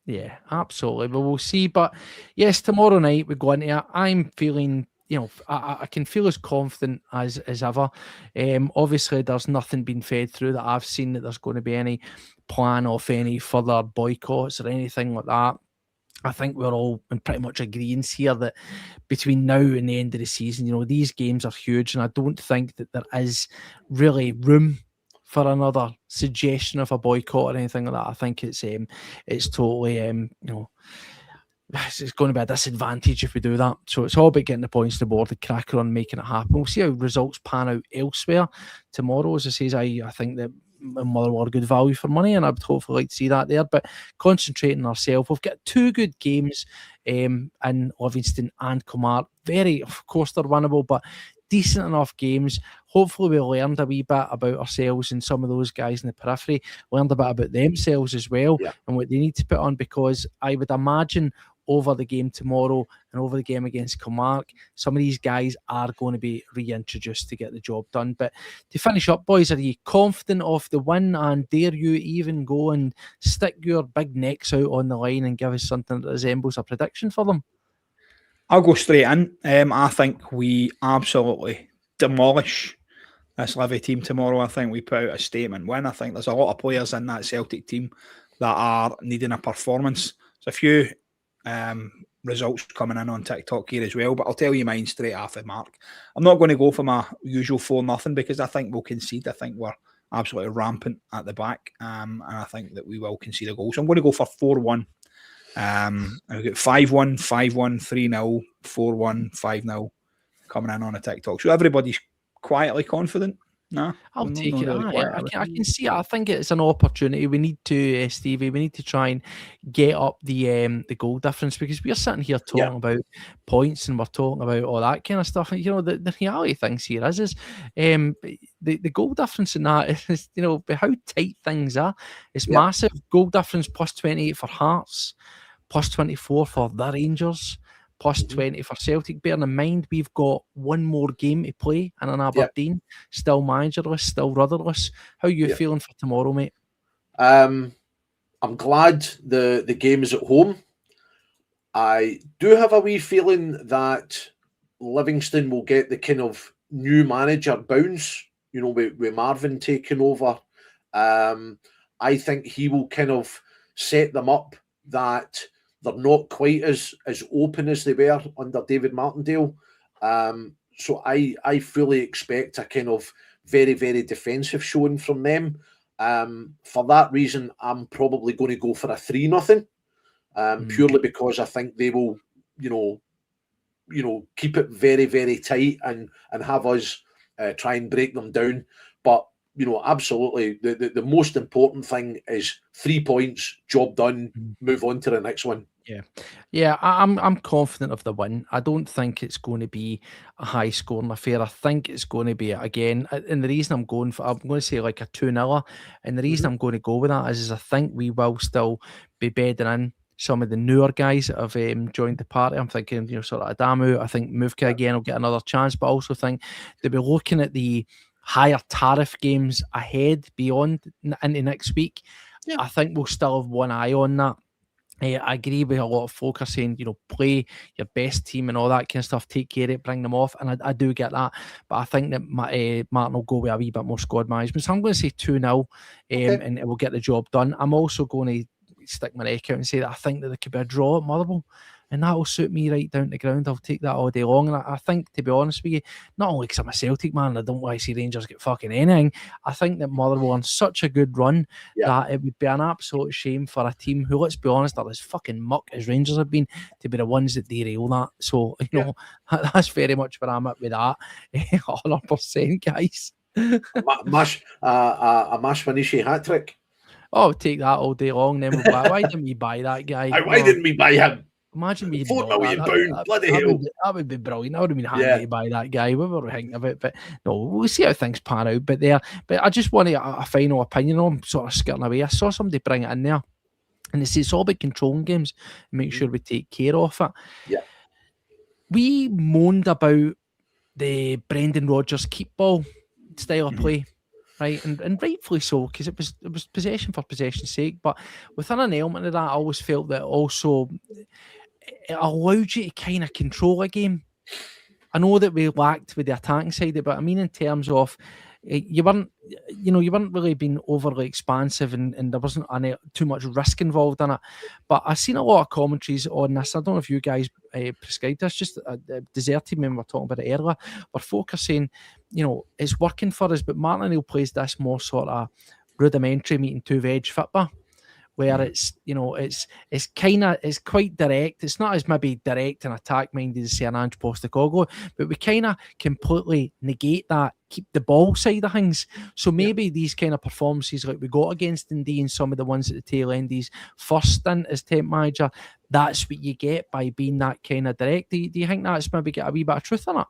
Yeah, absolutely. But we'll see. But yes, tomorrow night we go into it. I'm feeling, I can feel as confident as ever. Obviously, there's nothing being fed through that I've seen that there's going to be any plan of any further boycotts or anything like that. I think we're all in pretty much agreement here that between now and the end of the season, these games are huge, and I don't think that there is really room for another suggestion of a boycott or anything like that. I think it's totally it's going to be a disadvantage if we do that. So it's all about getting the points to the board, the cracker on making it happen. We'll see how results pan out elsewhere tomorrow. As I say, I think that Motherwell are good value for money, and I'd hopefully like to see that there. But concentrating ourselves, we've got two good games in Livingston and Kilmarnock. Of course, they're winnable, but decent enough games. Hopefully we learned a wee bit about ourselves and some of those guys in the periphery, learned a bit about themselves as well, and what they need to put on, because I would imagine over the game tomorrow and over the game against Kilmarnock, some of these guys are going to be reintroduced to get the job done. But to finish up, boys, are you confident of the win, and dare you even go and stick your big necks out on the line and give us something that resembles a prediction for them? I'll go straight in. I think we absolutely demolish this Livy team tomorrow. I think we put out a statement win. I think there's a lot of players in that Celtic team that are needing a performance. There's a few results coming in on TikTok here as well, but I'll tell you mine straight off the mark. I'm not going to go for my usual 4-0 because I think we'll concede. I think we're absolutely rampant at the back, and I think that we will concede a goal. So I'm going to go for 4-1. I've got 5-1, 5-1, 3-0, 4-1, 5-0 coming in on a TikTok. So everybody's quietly confident. Nah, I'll take it. I can see it. I think it's an opportunity. We need to, Stevie, we need to try and get up the goal difference, because we're sitting here talking about points and we're talking about all that kind of stuff. And the reality things here is the goal difference in that is how tight things are. It's massive. Goal difference plus 28 for Hearts, plus 24 for the Rangers, plus 20 for Celtic. Bearing in mind, we've got one more game to play in an Aberdeen, still managerless, still rudderless. How are you feeling for tomorrow, mate? I'm glad the game is at home. I do have a wee feeling that Livingston will get the kind of new manager bounce, with Marvin taking over. I think he will kind of set them up that they're not quite as open as they were under David Martindale. So I fully expect a kind of very, very defensive showing from them. For that reason, I'm probably going to go for a 3-0, purely because I think they will, keep it very, very tight and have us try and break them down. But absolutely, the most important thing is 3 points, job done, move on to the next one. Yeah, I'm confident of the win. I don't think it's going to be a high scoring affair. I think it's going to be, again, and the reason I'm going to say like a 2-0, and the reason I'm going to go with that is I think we will still be bedding in some of the newer guys that have joined the party. I'm thinking, sort of Adamu. I think Muvka again will get another chance, but I also think they'll be looking at the higher tariff games ahead beyond into next week. I think we'll still have one eye on that. I agree with a lot of folk are saying, play your best team and all that kind of stuff, take care of it, bring them off, and I do get that, but I think that Martin will go with a wee bit more squad management, so I'm going to say 2-0, and it will get the job done. I'm also going to stick my neck out and say that I think that there could be a draw at Motherwell. and that will suit me right down to the ground. I'll take that all day long. And I think, to be honest with you, not only because I'm a Celtic man and I don't want to see Rangers get fucking anything, I think that Motherwell on such a good run that it would be an absolute shame for a team who, let's be honest, are as fucking muck as Rangers have been, to be the ones that derail that. So, you know, that's very much where I'm at with that. 100%, guys. A Mash Manishi hat trick. Oh, take that all day long. Then we'll buy. Why didn't we buy that guy? Why didn't we buy him? Imagine me. £4 million, bloody hell. That would be brilliant. I would have been happy to buy that guy. We were thinking of it, but no, we'll see how things pan out. But I just want a final opinion on. I'm sort of skirting away. I saw somebody bring it in there, and it's all about controlling games and make sure we take care of it. Yeah. We moaned about the Brendan Rodgers keep ball style of play. Right, and rightfully so, because it was possession for possession's sake. But within an element of that, I always felt that also it allowed you to kind of control a game. I know that we lacked with the attacking side, but I mean in terms of you weren't really being overly expansive, and there wasn't any too much risk involved in it. But I've seen a lot of commentaries on this. I don't know if you guys prescribed this, just deserted me when we were talking about it earlier, where folk are saying, it's working for us, but Martin Neill plays this more sort of rudimentary meeting two-edge football, where it's quite direct. It's not as maybe direct and attack minded as say an Ange Postecoglou, but we kind of completely negate that, keep the ball side of things. So maybe these kind of performances like we got against Dundee and some of the ones at the tail end, these first stint as temp manager, that's what you get by being that kind of direct. Do you think that's maybe get a wee bit of truth in it?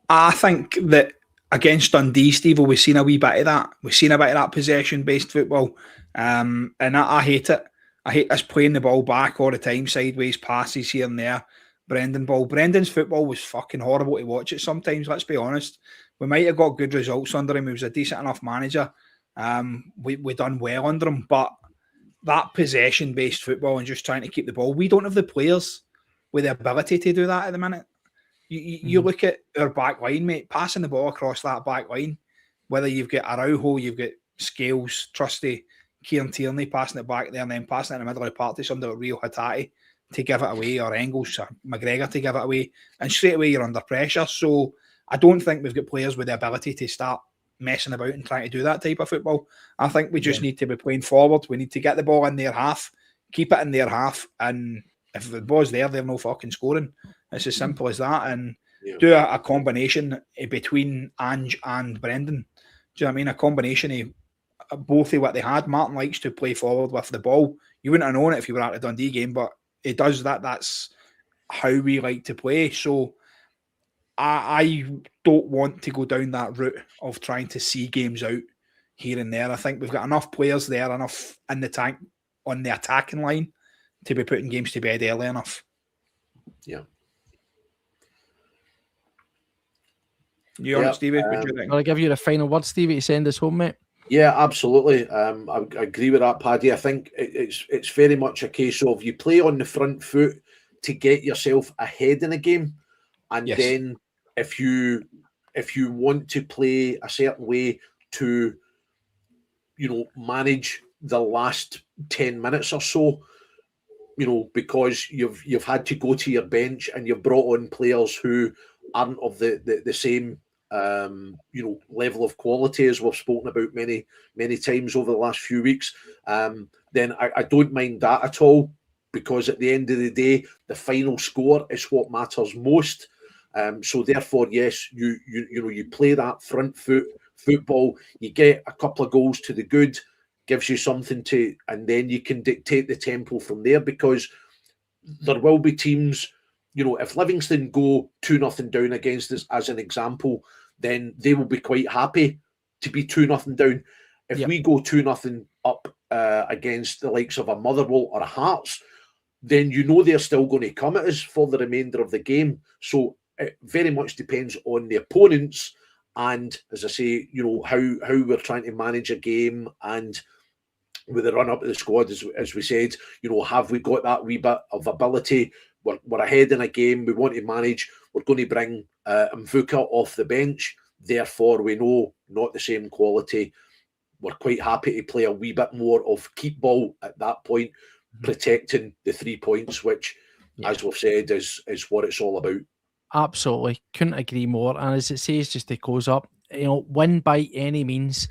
I think that against Dundee, Steve, we've seen a wee bit of that. We've seen a bit of that possession-based football. And I hate it. I hate us playing the ball back all the time, sideways passes here and there. Brendan's football was fucking horrible to watch it sometimes, let's be honest. We might have got good results under him. He was a decent enough manager. We done well under him. But that possession-based football and just trying to keep the ball, we don't have the players with the ability to do that at the minute. You look at our back line, mate, passing the ball across that back line, whether you've got Araujo, you've got Scales, Trusty, Kieran Tierney passing it back there and then passing it in the middle of the park to somebody like Rio Hatate to give it away, or Engels or McGregor to give it away, and straight away you're under pressure. So I don't think we've got players with the ability to start messing about and trying to do that type of football. I think we just need to be playing forward. We need to get the ball in their half, keep it in their half, and if the ball's there, they're no fucking scoring. It's as simple as that. And do a combination between Ange and Brendan. Do you know what I mean? A combination of both of what they had. Martin likes to play forward with the ball. You wouldn't have known it if you were at the Dundee game, but he does that. That's how we like to play. So I don't want to go down that route of trying to see games out here and there. I think we've got enough players there, enough in the tank on the attacking line to be putting games to bed early enough. Yeah. You on, Stevie? What do you think? I'll give you the final word, Stevie, to send us home, mate. Yeah, absolutely. I agree with that, Paddy. I think it's very much a case of you play on the front foot to get yourself ahead in a game, and then if you want to play a certain way to, manage the last 10 minutes or so, because you've had to go to your bench and you've brought on players who aren't of the same level of quality as we've spoken about many times over the last few weeks, then I don't mind that at all, because at the end of the day, the final score is what matters most. So therefore, yes, you play that front foot football, you get a couple of goals to the good, gives you something to, and then you can dictate the tempo from there, because there will be teams, if Livingston go 2-0 down against us, as an example, then they will be quite happy to be 2-0 down. If we go 2-0 up against the likes of a Motherwell or a Hearts, then they're still going to come at us for the remainder of the game. So it very much depends on the opponents, and as I say, how we're trying to manage a game, and with the run up of the squad, as we said, have we got that wee bit of ability? We're ahead in a game, we want to manage, we're going to bring Mvuka off the bench, therefore we know not the same quality. We're quite happy to play a wee bit more of keep ball at that point, protecting the 3 points, which as we've said, is what it's all about. Absolutely, couldn't agree more. And as it says, just to close up, win by any means,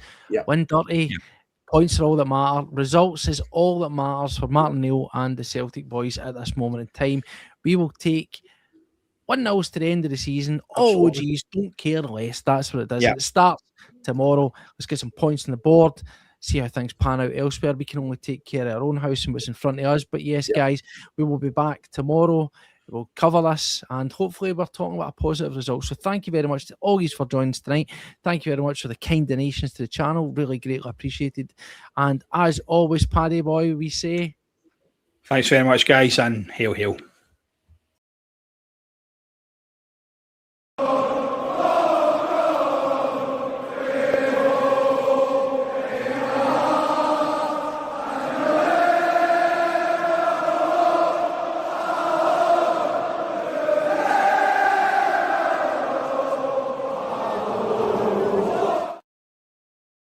win dirty. Points are all that matter. Results is all that matters for Martin Neill and the Celtic boys at this moment in time. We will take 1-0 to the end of the season. Oh, geez, don't care less. That's what it does. It starts tomorrow. Let's get some points on the board. See how things pan out elsewhere. We can only take care of our own house and what's in front of us. But yes, guys, we will be back tomorrow. We'll cover this, and hopefully we're talking about a positive result. So thank you very much to all of you for joining us tonight. Thank you very much for the kind donations to the channel. Really greatly appreciated. And as always, Paddy boy, we say... Thanks very much, guys, and hail, hail.